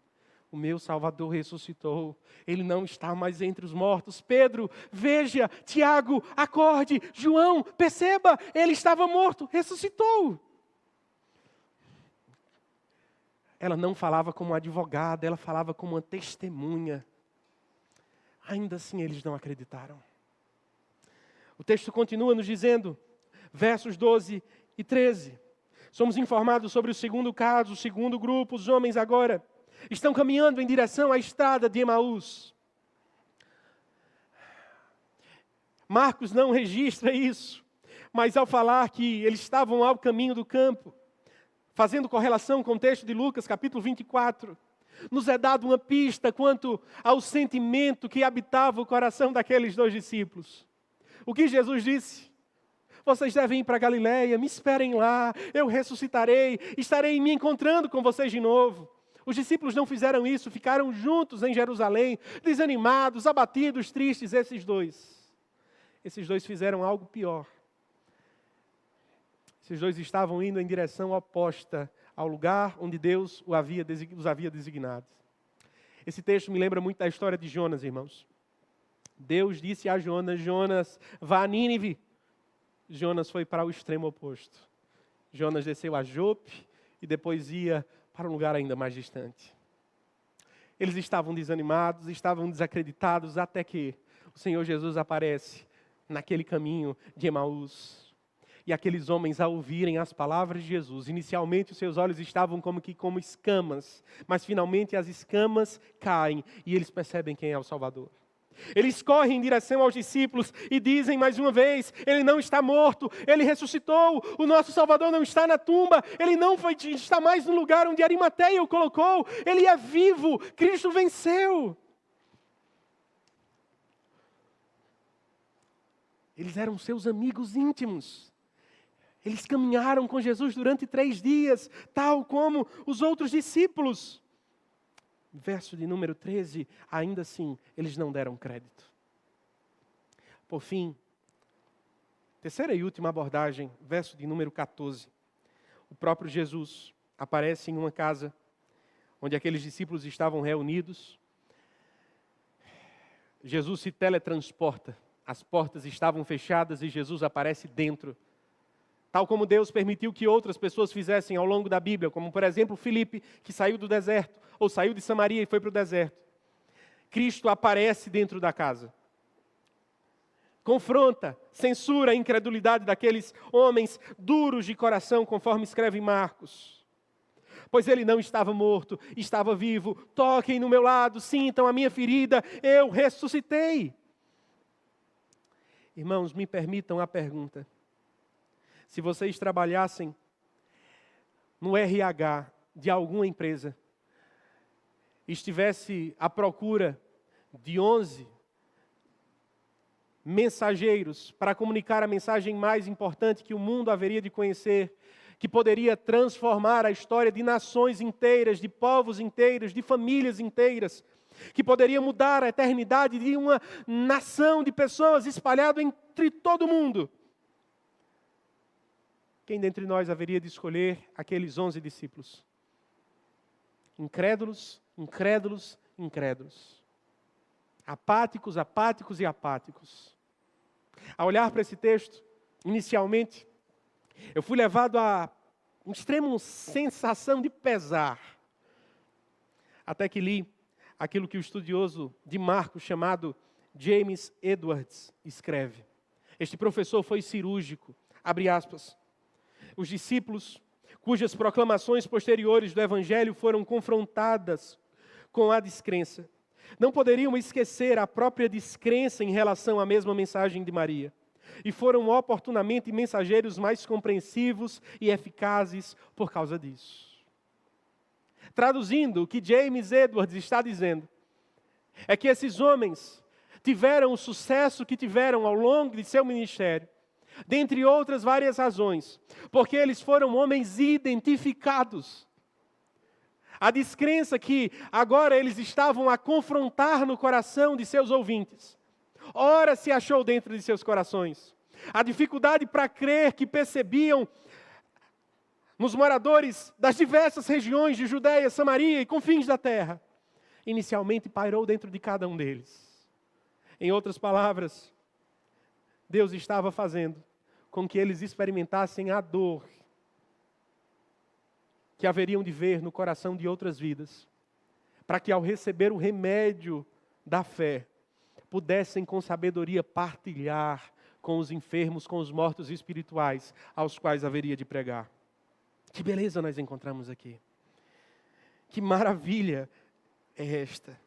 O meu Salvador ressuscitou. Ele não está mais entre os mortos. Pedro, veja. Tiago, acorde. João, perceba. Ele estava morto, ressuscitou. Ela não falava como advogada, ela falava como uma testemunha. Ainda assim, eles não acreditaram. O texto continua nos dizendo, versos 12 e 13. Somos informados sobre o segundo caso, o segundo grupo. Os homens agora estão caminhando em direção à estrada de Emaús. Marcos não registra isso, mas ao falar que eles estavam ao caminho do campo, fazendo correlação com o texto de Lucas, capítulo 24, nos é dado uma pista quanto ao sentimento que habitava o coração daqueles dois discípulos. O que Jesus disse? Vocês devem ir para Galileia, me esperem lá, eu ressuscitarei, estarei me encontrando com vocês de novo. Os discípulos não fizeram isso, ficaram juntos em Jerusalém, desanimados, abatidos, tristes. Esses dois fizeram algo pior. Esses dois estavam indo em direção oposta ao lugar onde Deus os havia designado. Esse texto me lembra muito da história de Jonas, irmãos. Deus disse a Jonas: Jonas, vá a Nínive. Jonas foi para o extremo oposto. Jonas desceu a Jope e depois ia para um lugar ainda mais distante. Eles estavam desanimados, estavam desacreditados, até que o Senhor Jesus aparece naquele caminho de Emaús. E aqueles homens, ao ouvirem as palavras de Jesus, inicialmente os seus olhos estavam como escamas, mas finalmente as escamas caem e eles percebem quem é o Salvador. Eles correm em direção aos discípulos e dizem mais uma vez: Ele não está morto, Ele ressuscitou, o nosso Salvador não está na tumba, Ele não está mais no lugar onde Arimateia o colocou, Ele é vivo, Cristo venceu. Eles eram seus amigos íntimos. Eles caminharam com Jesus durante 3 dias, tal como os outros discípulos. Verso de número 13, ainda assim, eles não deram crédito. Por fim, terceira e última abordagem, verso de número 14. O próprio Jesus aparece em uma casa onde aqueles discípulos estavam reunidos. Jesus se teletransporta, as portas estavam fechadas e Jesus aparece dentro. Tal como Deus permitiu que outras pessoas fizessem ao longo da Bíblia, como por exemplo Filipe, que saiu do deserto, ou saiu de Samaria e foi para o deserto. Cristo aparece dentro da casa. Confronta, censura a incredulidade daqueles homens duros de coração, conforme escreve Marcos. Pois ele não estava morto, estava vivo. Toquem no meu lado, sintam a minha ferida, eu ressuscitei. Irmãos, me permitam a pergunta. Se vocês trabalhassem no RH de alguma empresa, estivesse à procura de 11 mensageiros para comunicar a mensagem mais importante que o mundo haveria de conhecer, que poderia transformar a história de nações inteiras, de povos inteiros, de famílias inteiras, que poderia mudar a eternidade de uma nação de pessoas espalhada entre todo o mundo. Quem dentre nós haveria de escolher aqueles 11 discípulos? Incrédulos, incrédulos, incrédulos. Apáticos, apáticos e apáticos. Ao olhar para esse texto, inicialmente, Eu fui levado a uma extrema sensação de pesar, até que li aquilo que o estudioso de Marcos, chamado James Edwards, escreve. Este professor foi cirúrgico, abre aspas. Os discípulos, cujas proclamações posteriores do Evangelho foram confrontadas com a descrença, não poderiam esquecer a própria descrença em relação à mesma mensagem de Maria. E foram oportunamente mensageiros mais compreensivos e eficazes por causa disso. Traduzindo, o que James Edwards está dizendo é que esses homens tiveram o sucesso que tiveram ao longo de seu ministério, dentre outras várias razões, porque eles foram homens identificados. A descrença que agora eles estavam a confrontar no coração de seus ouvintes, ora se achou dentro de seus corações. A dificuldade para crer que percebiam nos moradores das diversas regiões de Judeia, Samaria e confins da terra, inicialmente pairou dentro de cada um deles. Em outras palavras, Deus estava fazendo com que eles experimentassem a dor que haveriam de ver no coração de outras vidas, para que ao receber o remédio da fé, pudessem com sabedoria partilhar com os enfermos, com os mortos espirituais, aos quais haveria de pregar. Que beleza nós encontramos aqui. Que maravilha é esta.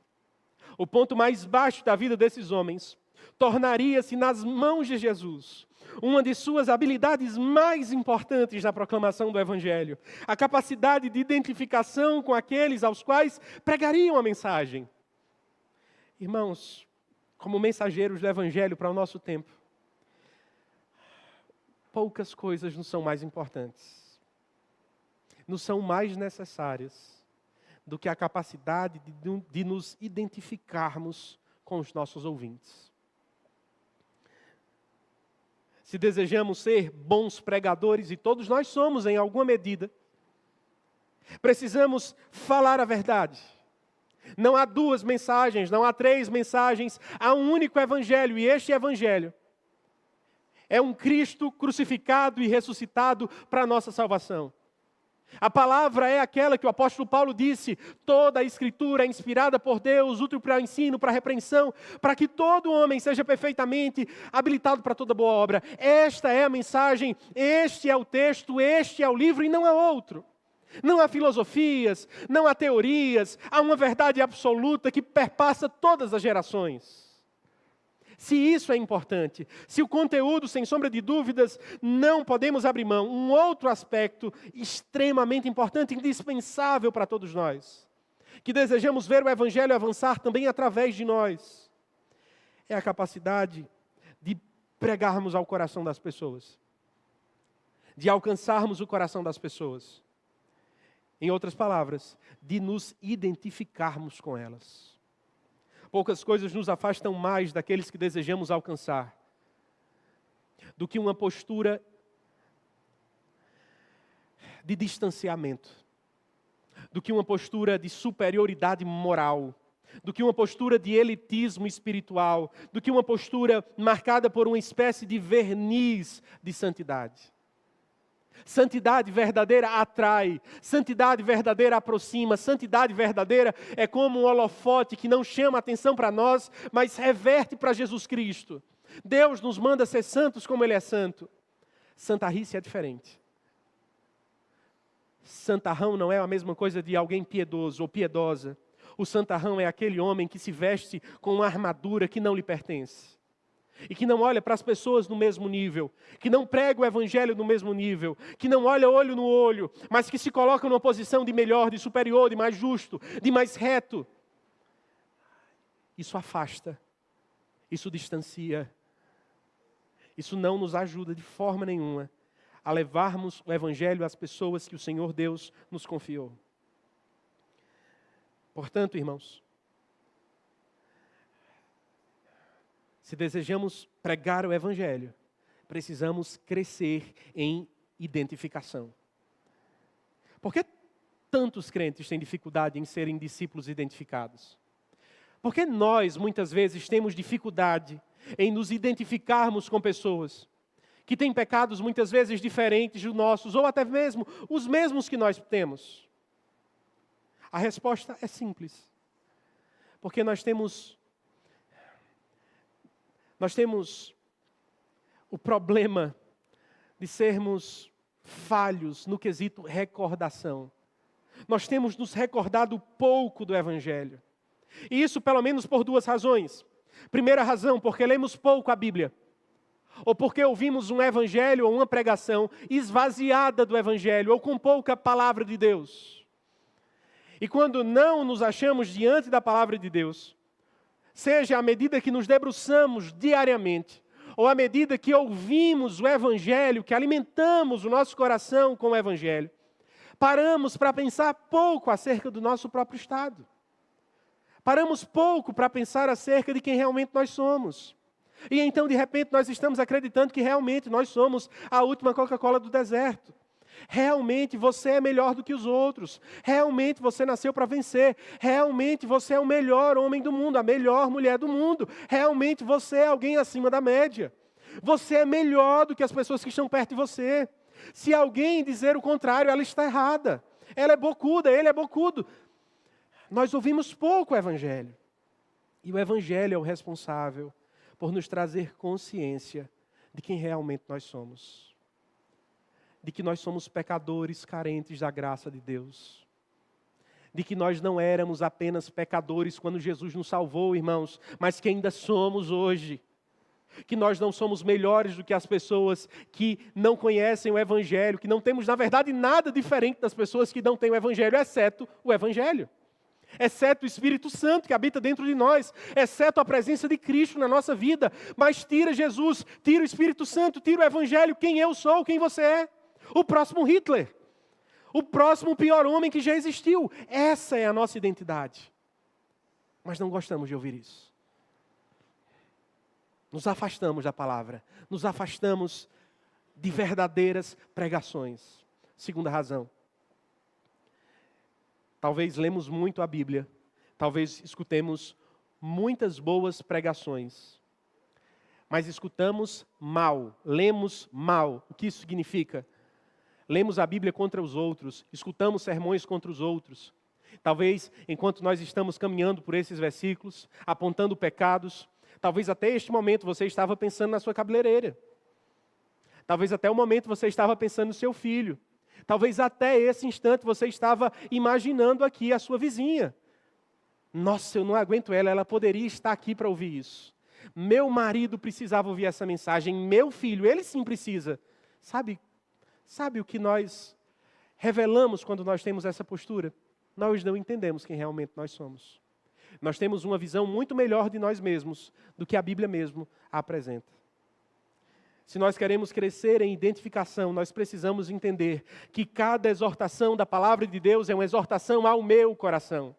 O ponto mais baixo da vida desses homens tornaria-se nas mãos de Jesus uma de suas habilidades mais importantes na proclamação do Evangelho, a capacidade de identificação com aqueles aos quais pregariam a mensagem. Irmãos, como mensageiros do Evangelho para o nosso tempo, poucas coisas nos são mais importantes, nos são mais necessárias do que a capacidade de nos identificarmos com os nossos ouvintes. Se desejamos ser bons pregadores, e todos nós somos em alguma medida, precisamos falar a verdade. Não há duas mensagens, não há três mensagens, há um único evangelho, e este evangelho é um Cristo crucificado e ressuscitado para a nossa salvação. A palavra é aquela que o apóstolo Paulo disse: toda a Escritura é inspirada por Deus, útil para o ensino, para a repreensão, para que todo homem seja perfeitamente habilitado para toda boa obra. Esta é a mensagem, este é o texto, este é o livro e não há outro. Não há filosofias, não há teorias, há uma verdade absoluta que perpassa todas as gerações. Se isso é importante, se o conteúdo, sem sombra de dúvidas, não podemos abrir mão. Um outro aspecto extremamente importante, indispensável para todos nós, que desejamos ver o Evangelho avançar também através de nós, é a capacidade de pregarmos ao coração das pessoas, de alcançarmos o coração das pessoas. Em outras palavras, de nos identificarmos com elas. Poucas coisas nos afastam mais daqueles que desejamos alcançar do que uma postura de distanciamento, do que uma postura de superioridade moral, do que uma postura de elitismo espiritual, do que uma postura marcada por uma espécie de verniz de santidade. Santidade verdadeira atrai, santidade verdadeira aproxima, santidade verdadeira é como um holofote que não chama atenção para nós, mas reverte para Jesus Cristo. Deus nos manda ser santos como Ele é santo. Santarrice é diferente. Santarrão não é a mesma coisa de alguém piedoso ou piedosa. O santarrão é aquele homem que se veste com uma armadura que não lhe pertence. E que não olha para as pessoas no mesmo nível, que não prega o Evangelho no mesmo nível, que não olha olho no olho, mas que se coloca numa posição de melhor, de superior, de mais justo, de mais reto. Isso afasta, isso distancia, isso não nos ajuda de forma nenhuma a levarmos o Evangelho às pessoas que o Senhor Deus nos confiou. Portanto, irmãos, se desejamos pregar o Evangelho, precisamos crescer em identificação. Por que tantos crentes têm dificuldade em serem discípulos identificados? Porque nós, muitas vezes, temos dificuldade em nos identificarmos com pessoas que têm pecados muitas vezes diferentes dos nossos, ou até mesmo os mesmos que nós temos? A resposta é simples. Porque nós temos o problema de sermos falhos no quesito recordação. Nós temos nos recordado pouco do Evangelho. E isso pelo menos por duas razões. Primeira razão, porque lemos pouco a Bíblia. Ou porque ouvimos um Evangelho ou uma pregação esvaziada do Evangelho, ou com pouca palavra de Deus. E quando não nos achamos diante da palavra de Deus, seja à medida que nos debruçamos diariamente, ou à medida que ouvimos o Evangelho, que alimentamos o nosso coração com o Evangelho, paramos para pensar pouco acerca do nosso próprio estado. Paramos pouco para pensar acerca de quem realmente nós somos. E então, de repente, nós estamos acreditando que realmente nós somos a última Coca-Cola do deserto. Realmente você é melhor do que os outros. Realmente você nasceu para vencer. Realmente você é o melhor homem do mundo, a melhor mulher do mundo. Realmente você é alguém acima da média. Você é melhor do que as pessoas que estão perto de você. Se alguém dizer o contrário, ela está errada. Ela é bocuda, ele é bocudo. Nós ouvimos pouco o Evangelho. E o Evangelho é o responsável por nos trazer consciência de quem realmente nós somos. De que nós somos pecadores carentes da graça de Deus. De que nós não éramos apenas pecadores quando Jesus nos salvou, irmãos, mas que ainda somos hoje. Que nós não somos melhores do que as pessoas que não conhecem o Evangelho, que não temos, na verdade, nada diferente das pessoas que não têm o Evangelho, exceto o Evangelho. Exceto o Espírito Santo que habita dentro de nós, exceto a presença de Cristo na nossa vida. Mas tira Jesus, tira o Espírito Santo, tira o Evangelho, quem eu sou, quem você é. O próximo Hitler, o próximo pior homem que já existiu. Essa é a nossa identidade. Mas não gostamos de ouvir isso. Nos afastamos da palavra, nos afastamos de verdadeiras pregações. Segunda razão. Talvez lemos muito a Bíblia, talvez escutemos muitas boas pregações, mas escutamos mal, lemos mal. O que isso significa? Lemos a Bíblia contra os outros, escutamos sermões contra os outros. Talvez, enquanto nós estamos caminhando por esses versículos, apontando pecados, talvez até este momento você estava pensando na sua cabeleireira. Talvez até o momento você estava pensando no seu filho. Talvez até esse instante você estava imaginando aqui a sua vizinha. Nossa, eu não aguento ela poderia estar aqui para ouvir isso. Meu marido precisava ouvir essa mensagem, meu filho, ele sim precisa. Sabe o que nós revelamos quando nós temos essa postura? Nós não entendemos quem realmente nós somos. Nós temos uma visão muito melhor de nós mesmos do que a Bíblia mesmo apresenta. Se nós queremos crescer em identificação, nós precisamos entender que cada exortação da palavra de Deus é uma exortação ao meu coração.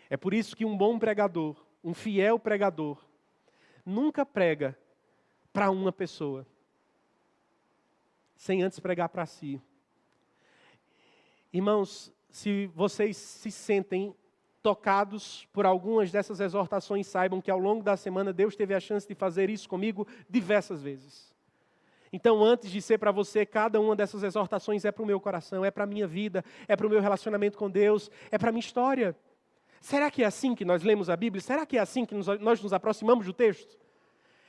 É por isso que um bom pregador, um fiel pregador, nunca prega para uma pessoa, sem antes pregar para si. Irmãos, se vocês se sentem tocados por algumas dessas exortações, saibam que ao longo da semana Deus teve a chance de fazer isso comigo diversas vezes. Então, antes de ser para você, cada uma dessas exortações é para o meu coração, é para a minha vida, é para o meu relacionamento com Deus, é para a minha história. Será que é assim que nós lemos a Bíblia? Será que é assim que nós nos aproximamos do texto?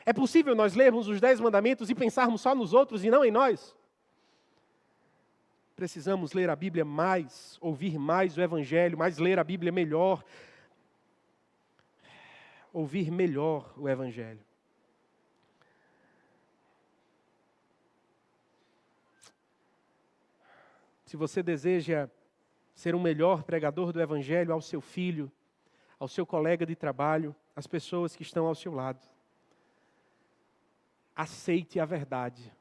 É possível nós lermos os 10 mandamentos e pensarmos só nos outros e não em nós? Precisamos ler a Bíblia mais, ouvir mais o Evangelho, mais ler a Bíblia melhor. Ouvir melhor o Evangelho. Se você deseja ser um melhor pregador do Evangelho ao seu filho, ao seu colega de trabalho, às pessoas que estão ao seu lado, aceite a verdade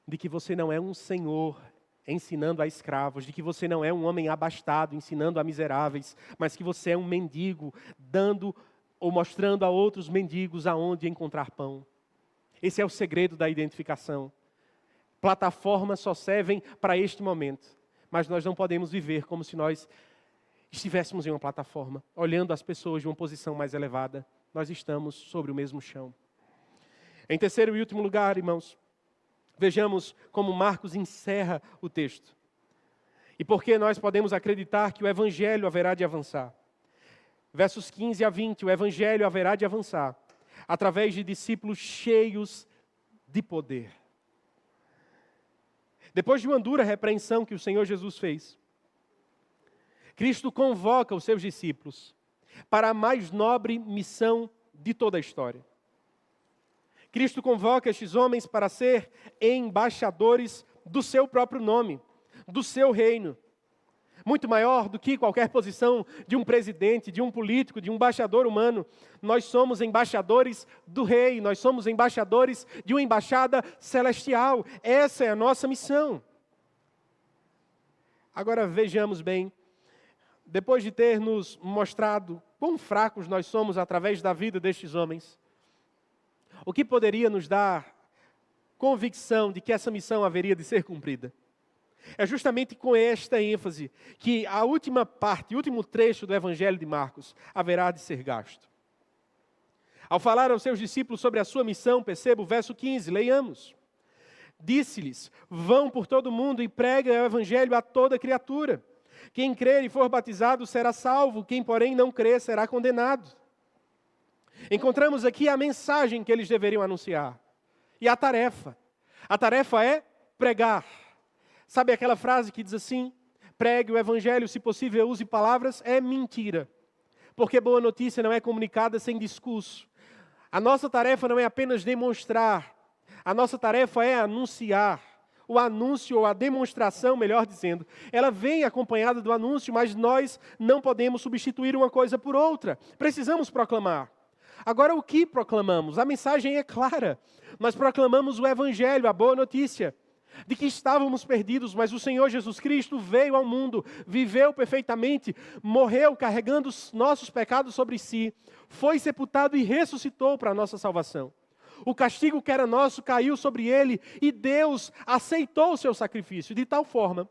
de que você não é um senhor ensinando a escravos, de que você não é um homem abastado ensinando a miseráveis, mas que você é um mendigo dando ou mostrando a outros mendigos aonde encontrar pão. Esse é o segredo da identificação. Plataformas só servem para este momento, mas nós não podemos viver como se nós estivéssemos em uma plataforma, olhando as pessoas de uma posição mais elevada. Nós estamos sobre o mesmo chão. Em terceiro e último lugar, irmãos, vejamos como Marcos encerra o texto. E por que nós podemos acreditar que o Evangelho haverá de avançar. Versos 15 a 20, o Evangelho haverá de avançar através de discípulos cheios de poder. Depois de uma dura repreensão que o Senhor Jesus fez, Cristo convoca os seus discípulos para a mais nobre missão de toda a história. Cristo convoca estes homens para ser embaixadores do seu próprio nome, do seu reino. Muito maior do que qualquer posição de um presidente, de um político, de um embaixador humano. Nós somos embaixadores do rei, nós somos embaixadores de uma embaixada celestial. Essa é a nossa missão. Agora vejamos bem, depois de ter nos mostrado quão fracos nós somos através da vida destes homens, o que poderia nos dar convicção de que essa missão haveria de ser cumprida? É justamente com esta ênfase que a última parte, o último trecho do Evangelho de Marcos haverá de ser gasto. Ao falar aos seus discípulos sobre a sua missão, perceba o verso 15, leiamos. Disse-lhes, vão por todo o mundo e preguem o Evangelho a toda criatura. Quem crer e for batizado será salvo, quem porém não crer será condenado. Encontramos aqui a mensagem que eles deveriam anunciar. E a tarefa. A tarefa é pregar. Sabe aquela frase que diz assim, pregue o Evangelho, se possível use palavras? É mentira. Porque boa notícia não é comunicada sem discurso. A nossa tarefa não é apenas demonstrar. A nossa tarefa é anunciar. O anúncio ou a demonstração, melhor dizendo, ela vem acompanhada do anúncio, mas nós não podemos substituir uma coisa por outra. Precisamos proclamar. Agora, o que proclamamos? A mensagem é clara. Nós proclamamos o Evangelho, a boa notícia, de que estávamos perdidos, mas o Senhor Jesus Cristo veio ao mundo, viveu perfeitamente, morreu carregando os nossos pecados sobre si, foi sepultado e ressuscitou para a nossa salvação. O castigo que era nosso caiu sobre ele e Deus aceitou o seu sacrifício, de tal forma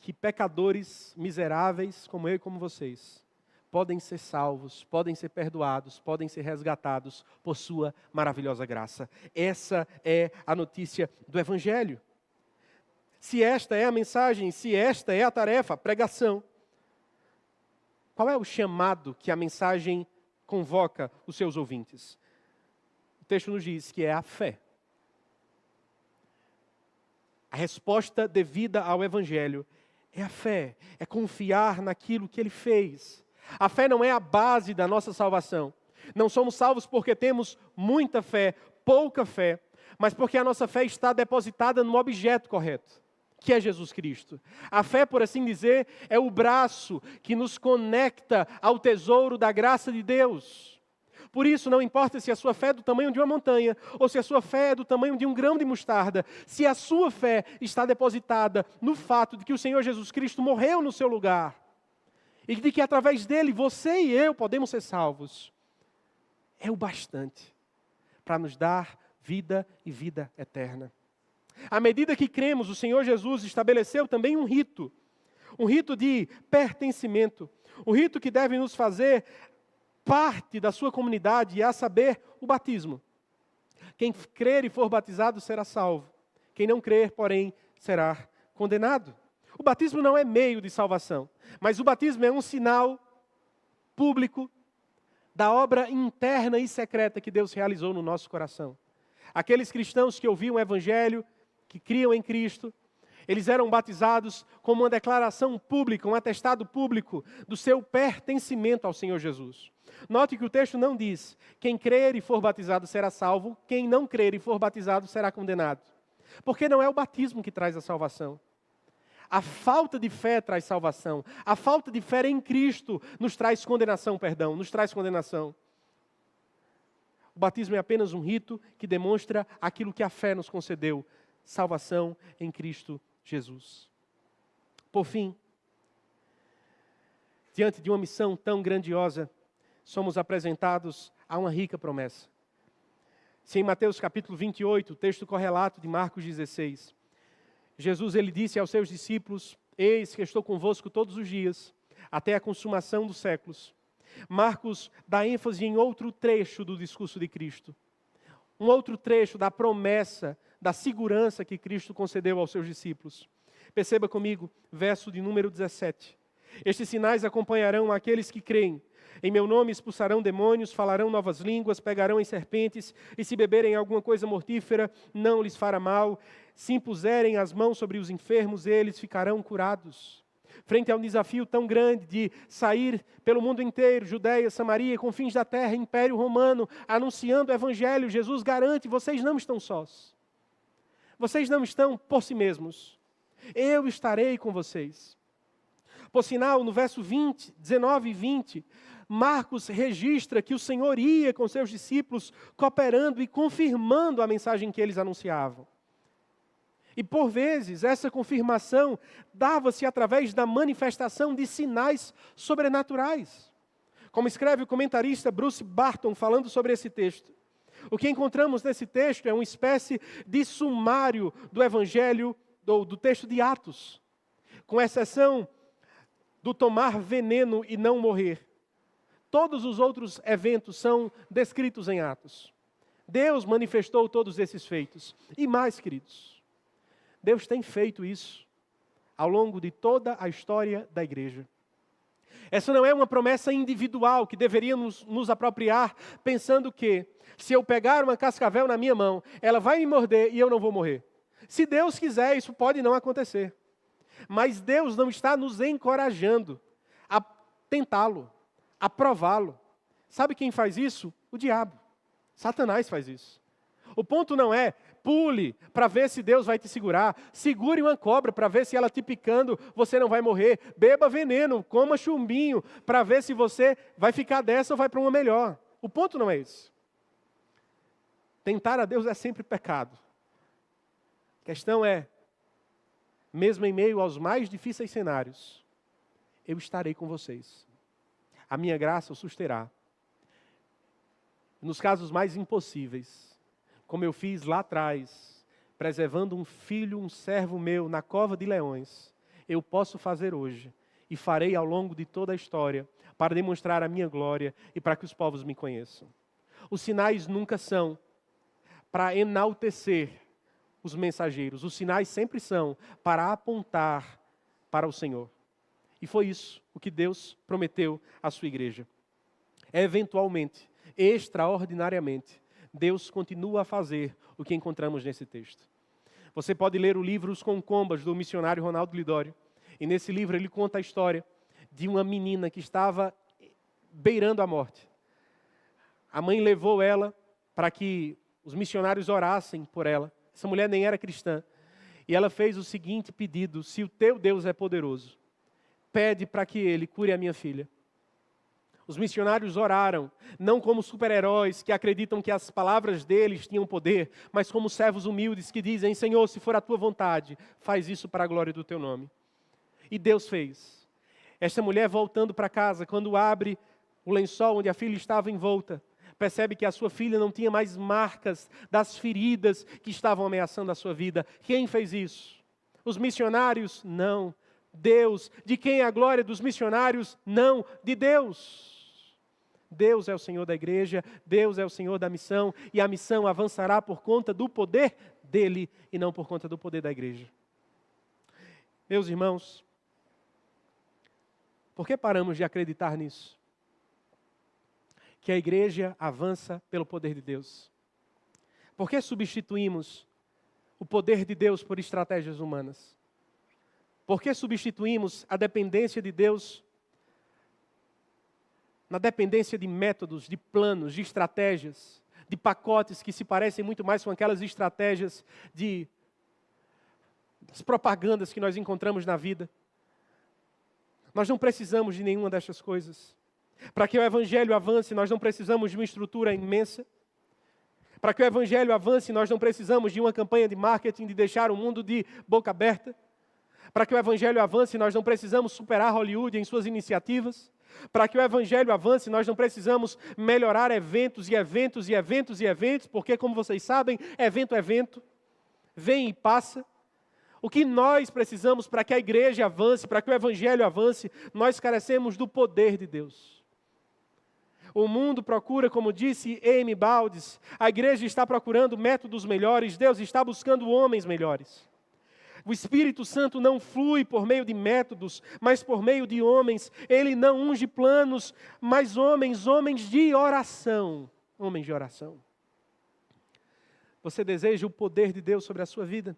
que pecadores miseráveis como eu e como vocês podem ser salvos, podem ser perdoados, podem ser resgatados por sua maravilhosa graça. Essa é a notícia do Evangelho. Se esta é a mensagem, se esta é a tarefa, a pregação, qual é o chamado que a mensagem convoca os seus ouvintes? O texto nos diz que é a fé. A resposta devida ao Evangelho é a fé, é confiar naquilo que Ele fez. A fé não é a base da nossa salvação. Não somos salvos porque temos muita fé, pouca fé, mas porque a nossa fé está depositada no objeto correto, que é Jesus Cristo. A fé, por assim dizer, é o braço que nos conecta ao tesouro da graça de Deus. Por isso, não importa se a sua fé é do tamanho de uma montanha, ou se a sua fé é do tamanho de um grão de mostarda, se a sua fé está depositada no fato de que o Senhor Jesus Cristo morreu no seu lugar, e de que através dele, você e eu podemos ser salvos, é o bastante para nos dar vida e vida eterna. À medida que cremos, o Senhor Jesus estabeleceu também um rito de pertencimento, um rito que deve nos fazer parte da sua comunidade, a saber, o batismo. Quem crer e for batizado será salvo, quem não crer, porém, será condenado. O batismo não é meio de salvação, mas o batismo é um sinal público da obra interna e secreta que Deus realizou no nosso coração. Aqueles cristãos que ouviam o Evangelho, que criam em Cristo, eles eram batizados como uma declaração pública, um atestado público do seu pertencimento ao Senhor Jesus. Note que o texto não diz, quem crer e for batizado será salvo, quem não crer e for batizado será condenado. Porque não é o batismo que traz a salvação. A falta de fé traz salvação. A falta de fé em Cristo nos traz condenação, nos traz condenação. O batismo é apenas um rito que demonstra aquilo que a fé nos concedeu. Salvação em Cristo Jesus. Por fim, diante de uma missão tão grandiosa, somos apresentados a uma rica promessa. Se em Mateus capítulo 28, o texto correlato de Marcos 16, Jesus ele disse aos seus discípulos, eis que estou convosco todos os dias, até a consumação dos séculos. Marcos dá ênfase em outro trecho do discurso de Cristo. um outro trecho da promessa, da segurança que Cristo concedeu aos seus discípulos. Perceba comigo, verso de número 17. Estes sinais acompanharão aqueles que creem. Em meu nome expulsarão demônios, falarão novas línguas, pegarão em serpentes, e se beberem alguma coisa mortífera, não lhes fará mal. Se impuserem as mãos sobre os enfermos, eles ficarão curados. Frente a um desafio tão grande de sair pelo mundo inteiro, Judeia, Samaria, confins da terra, Império Romano, anunciando o Evangelho, Jesus garante, vocês não estão sós. Vocês não estão por si mesmos. Eu estarei com vocês. Por sinal, no verso 19 e 20, Marcos registra que o Senhor ia com seus discípulos, cooperando e confirmando a mensagem que eles anunciavam. E por vezes, essa confirmação dava-se através da manifestação de sinais sobrenaturais. Como escreve o comentarista Bruce Barton, falando sobre esse texto. O que encontramos nesse texto é uma espécie de sumário do Evangelho, do texto de Atos. Com exceção do tomar veneno e não morrer. Todos os outros eventos são descritos em Atos. Deus manifestou todos esses feitos. E mais, queridos, Deus tem feito isso ao longo de toda a história da igreja. Essa não é uma promessa individual que deveríamos nos apropriar, pensando que, se eu pegar uma cascavel na minha mão, ela vai me morder e eu não vou morrer. Se Deus quiser, isso pode não acontecer. Mas Deus não está nos encorajando a tentá-lo, a prová-lo. Sabe quem faz isso? O diabo. Satanás faz isso. O ponto não é, pule para ver se Deus vai te segurar. Segure uma cobra para ver se ela te picando, você não vai morrer. Beba veneno, coma chumbinho para ver se você vai ficar dessa ou vai para uma melhor. O ponto não é esse. Tentar a Deus é sempre pecado. A questão é, mesmo em meio aos mais difíceis cenários, eu estarei com vocês. A minha graça os susterá. Nos casos mais impossíveis, como eu fiz lá atrás, preservando um filho, um servo meu na cova de leões, eu posso fazer hoje e farei ao longo de toda a história para demonstrar a minha glória e para que os povos me conheçam. Os sinais nunca são para enaltecer os mensageiros. Os sinais sempre são para apontar para o Senhor. E foi isso o que Deus prometeu à sua igreja. Eventualmente, extraordinariamente, Deus continua a fazer o que encontramos nesse texto. Você pode ler o livro Os Concombas, do missionário Ronaldo Lidório. E nesse livro ele conta a história de uma menina que estava beirando a morte. A mãe levou ela para que os missionários orassem por ela. Essa mulher nem era cristã. E ela fez o seguinte pedido: se o teu Deus é poderoso, pede para que Ele cure a minha filha. Os missionários oraram, não como super-heróis que acreditam que as palavras deles tinham poder, mas como servos humildes que dizem: Senhor, se for a tua vontade, faz isso para a glória do teu nome. E Deus fez. Esta mulher, voltando para casa, quando abre o lençol onde a filha estava envolta, percebe que a sua filha não tinha mais marcas das feridas que estavam ameaçando a sua vida. Quem fez isso? Os missionários? Não. Deus. De quem é a glória dos missionários? Não. De Deus. Deus é o Senhor da igreja, Deus é o Senhor da missão, e a missão avançará por conta do poder dele e não por conta do poder da igreja. Meus irmãos, por que paramos de acreditar nisso? Que a igreja avança pelo poder de Deus. Por que substituímos o poder de Deus por estratégias humanas? Por que substituímos a dependência de Deus na dependência de métodos, de planos, de estratégias, de pacotes que se parecem muito mais com aquelas estratégias das propagandas que nós encontramos na vida? Nós não precisamos de nenhuma dessas coisas. Para que o Evangelho avance, nós não precisamos de uma estrutura imensa. Para que o Evangelho avance, nós não precisamos de uma campanha de marketing, de deixar o mundo de boca aberta. Para que o Evangelho avance, nós não precisamos superar Hollywood em suas iniciativas. Para que o Evangelho avance, nós não precisamos melhorar eventos e eventos e eventos e eventos, porque, como vocês sabem, evento é evento, vem e passa. O que nós precisamos para que a igreja avance, para que o Evangelho avance, nós carecemos do poder de Deus. O mundo procura, como disse Amy Baldes, a igreja está procurando métodos melhores, Deus está buscando homens melhores. O Espírito Santo não flui por meio de métodos, mas por meio de homens. Ele não unge planos, mas homens de oração. Homens de oração. Você deseja o poder de Deus sobre a sua vida?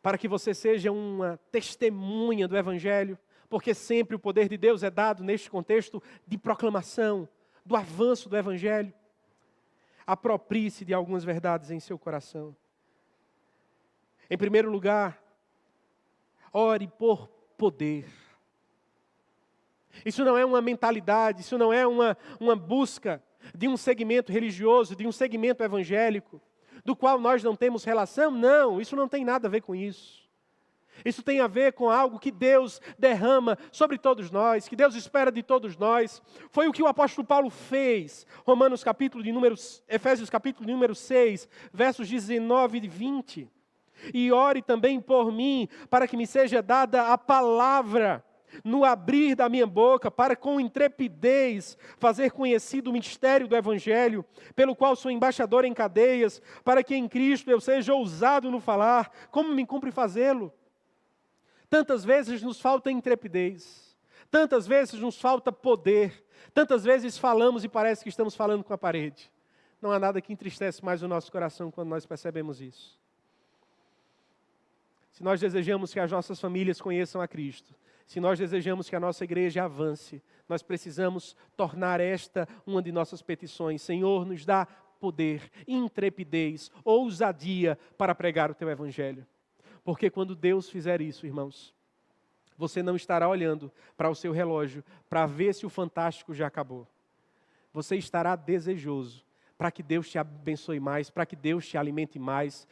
Para que você seja uma testemunha do Evangelho, porque sempre o poder de Deus é dado neste contexto de proclamação, do avanço do Evangelho. Aproprie-se de algumas verdades em seu coração. Em primeiro lugar, ore por poder. Isso não é uma mentalidade, isso não é uma busca de um segmento religioso, de um segmento evangélico, do qual nós não temos relação. Não, isso não tem nada a ver com isso. Isso tem a ver com algo que Deus derrama sobre todos nós, que Deus espera de todos nós. Foi o que o apóstolo Paulo fez. Efésios capítulo de número 6, versos 19 e 20. E ore também por mim, para que me seja dada a palavra no abrir da minha boca, para com intrepidez fazer conhecido o mistério do Evangelho, pelo qual sou embaixador em cadeias, para que em Cristo eu seja ousado no falar, como me cumpre fazê-lo. Tantas vezes nos falta intrepidez, tantas vezes nos falta poder, tantas vezes falamos e parece que estamos falando com a parede. Não há nada que entristece mais o nosso coração quando nós percebemos isso. Se nós desejamos que as nossas famílias conheçam a Cristo, se nós desejamos que a nossa igreja avance, nós precisamos tornar esta uma de nossas petições. Senhor, nos dá poder, intrepidez, ousadia para pregar o Teu Evangelho. Porque quando Deus fizer isso, irmãos, você não estará olhando para o seu relógio para ver se o fantástico já acabou. Você estará desejoso para que Deus te abençoe mais, para que Deus te alimente mais,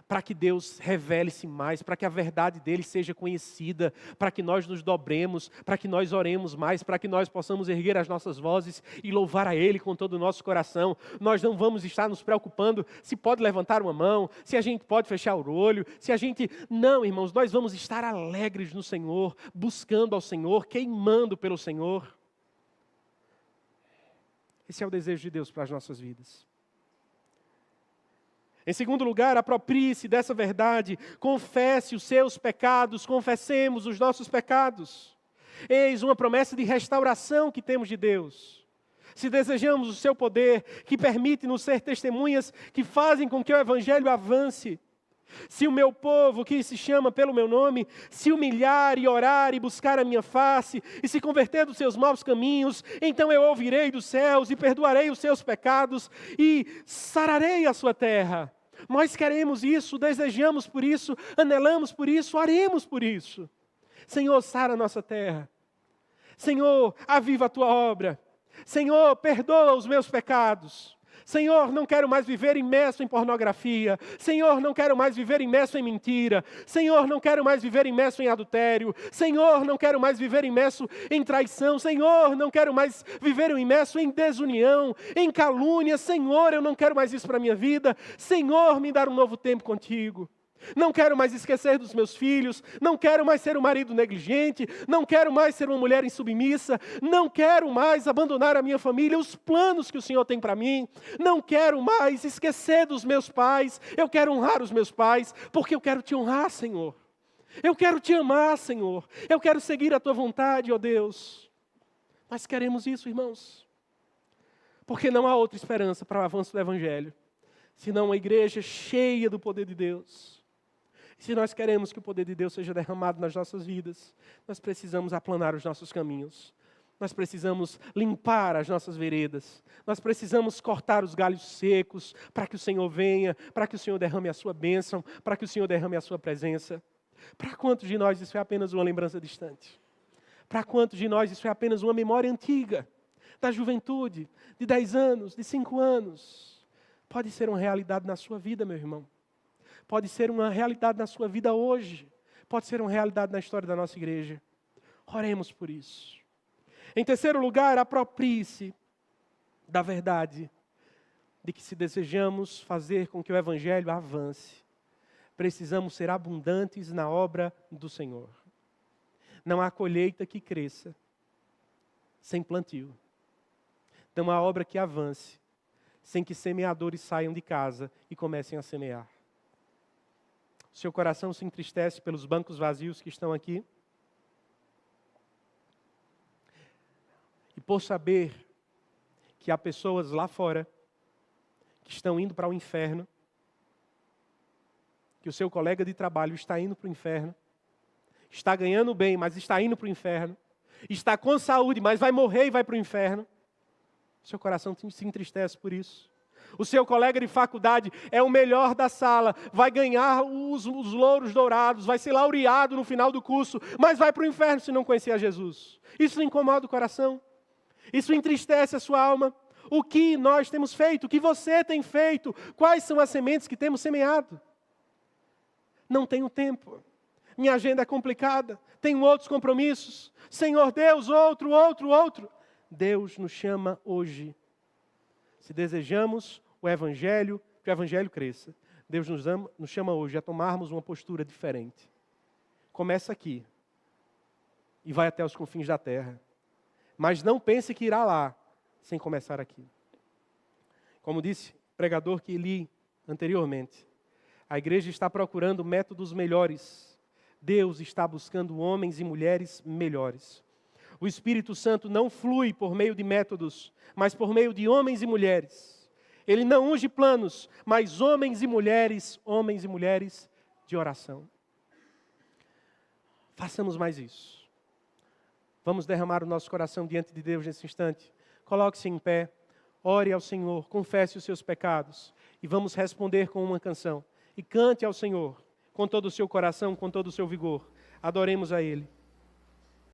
para que Deus revele-se mais, para que a verdade dele seja conhecida, para que nós nos dobremos, para que nós oremos mais, para que nós possamos erguer as nossas vozes e louvar a Ele com todo o nosso coração. Nós não vamos estar nos preocupando se pode levantar uma mão, se a gente pode fechar o olho, se a gente... Não, irmãos, nós vamos estar alegres no Senhor, buscando ao Senhor, queimando pelo Senhor. Esse é o desejo de Deus para as nossas vidas. Em segundo lugar, aproprie-se dessa verdade, confesse os seus pecados, confessemos os nossos pecados. Eis uma promessa de restauração que temos de Deus. Se desejamos o seu poder, que permite-nos ser testemunhas que fazem com que o Evangelho avance. Se o meu povo, que se chama pelo meu nome, se humilhar e orar e buscar a minha face, e se converter dos seus maus caminhos, então eu ouvirei dos céus e perdoarei os seus pecados e sararei a sua terra. Nós queremos isso, desejamos por isso, anelamos por isso, oremos por isso. Senhor, sara a nossa terra. Senhor, aviva a tua obra. Senhor, perdoa os meus pecados. Senhor, não quero mais viver imerso em pornografia. Senhor, não quero mais viver imerso em mentira. Senhor, não quero mais viver imerso em adultério. Senhor, não quero mais viver imerso em traição. Senhor, não quero mais viver imerso em desunião, em calúnia. Senhor, eu não quero mais isso para a minha vida. Senhor, me dá um novo tempo contigo. Não quero mais esquecer dos meus filhos, não quero mais ser um marido negligente, não quero mais ser uma mulher insubmissa, não quero mais abandonar a minha família, os planos que o Senhor tem para mim, não quero mais esquecer dos meus pais, eu quero honrar os meus pais, porque eu quero te honrar, Senhor. Eu quero te amar, Senhor. Eu quero seguir a tua vontade, ó Deus. Nós queremos isso, irmãos, porque não há outra esperança para o avanço do Evangelho, senão uma igreja cheia do poder de Deus. Se nós queremos que o poder de Deus seja derramado nas nossas vidas, nós precisamos aplanar os nossos caminhos. Nós precisamos limpar as nossas veredas. Nós precisamos cortar os galhos secos para que o Senhor venha, para que o Senhor derrame a sua bênção, para que o Senhor derrame a sua presença. Para quantos de nós isso é apenas uma lembrança distante? Para quantos de nós isso é apenas uma memória antiga, da juventude, de 10 anos, de 5 anos? Pode ser uma realidade na sua vida, meu irmão. Pode ser uma realidade na sua vida hoje. Pode ser uma realidade na história da nossa igreja. Oremos por isso. Em terceiro lugar, aproprie-se da verdade de que se desejamos fazer com que o Evangelho avance, precisamos ser abundantes na obra do Senhor. Não há colheita que cresça sem plantio. Não há obra que avance sem que semeadores saiam de casa e comecem a semear. Seu coração se entristece pelos bancos vazios que estão aqui? E por saber que há pessoas lá fora que estão indo para o inferno, que o seu colega de trabalho está indo para o inferno, está ganhando bem, mas está indo para o inferno, está com saúde, mas vai morrer e vai para o inferno, seu coração se entristece por isso. O seu colega de faculdade é o melhor da sala, vai ganhar os louros dourados, vai ser laureado no final do curso, mas vai para o inferno se não conhecer a Jesus. Isso incomoda o coração? Isso entristece a sua alma? O que nós temos feito? O que você tem feito? Quais são as sementes que temos semeado? Não tenho tempo. Minha agenda é complicada. Tenho outros compromissos. Senhor Deus, outro. Deus nos chama hoje. Se desejamos o Evangelho, que o Evangelho cresça, Deus nos chama hoje a tomarmos uma postura diferente. Começa aqui e vai até os confins da terra. Mas não pense que irá lá sem começar aqui. Como disse o pregador que li anteriormente, a igreja está procurando métodos melhores. Deus está buscando homens e mulheres melhores. O Espírito Santo não flui por meio de métodos, mas por meio de homens e mulheres. Ele não unge planos, mas homens e mulheres de oração. Façamos mais isso. Vamos derramar o nosso coração diante de Deus nesse instante. Coloque-se em pé, ore ao Senhor, confesse os seus pecados e vamos responder com uma canção. E cante ao Senhor com todo o seu coração, com todo o seu vigor. Adoremos a Ele.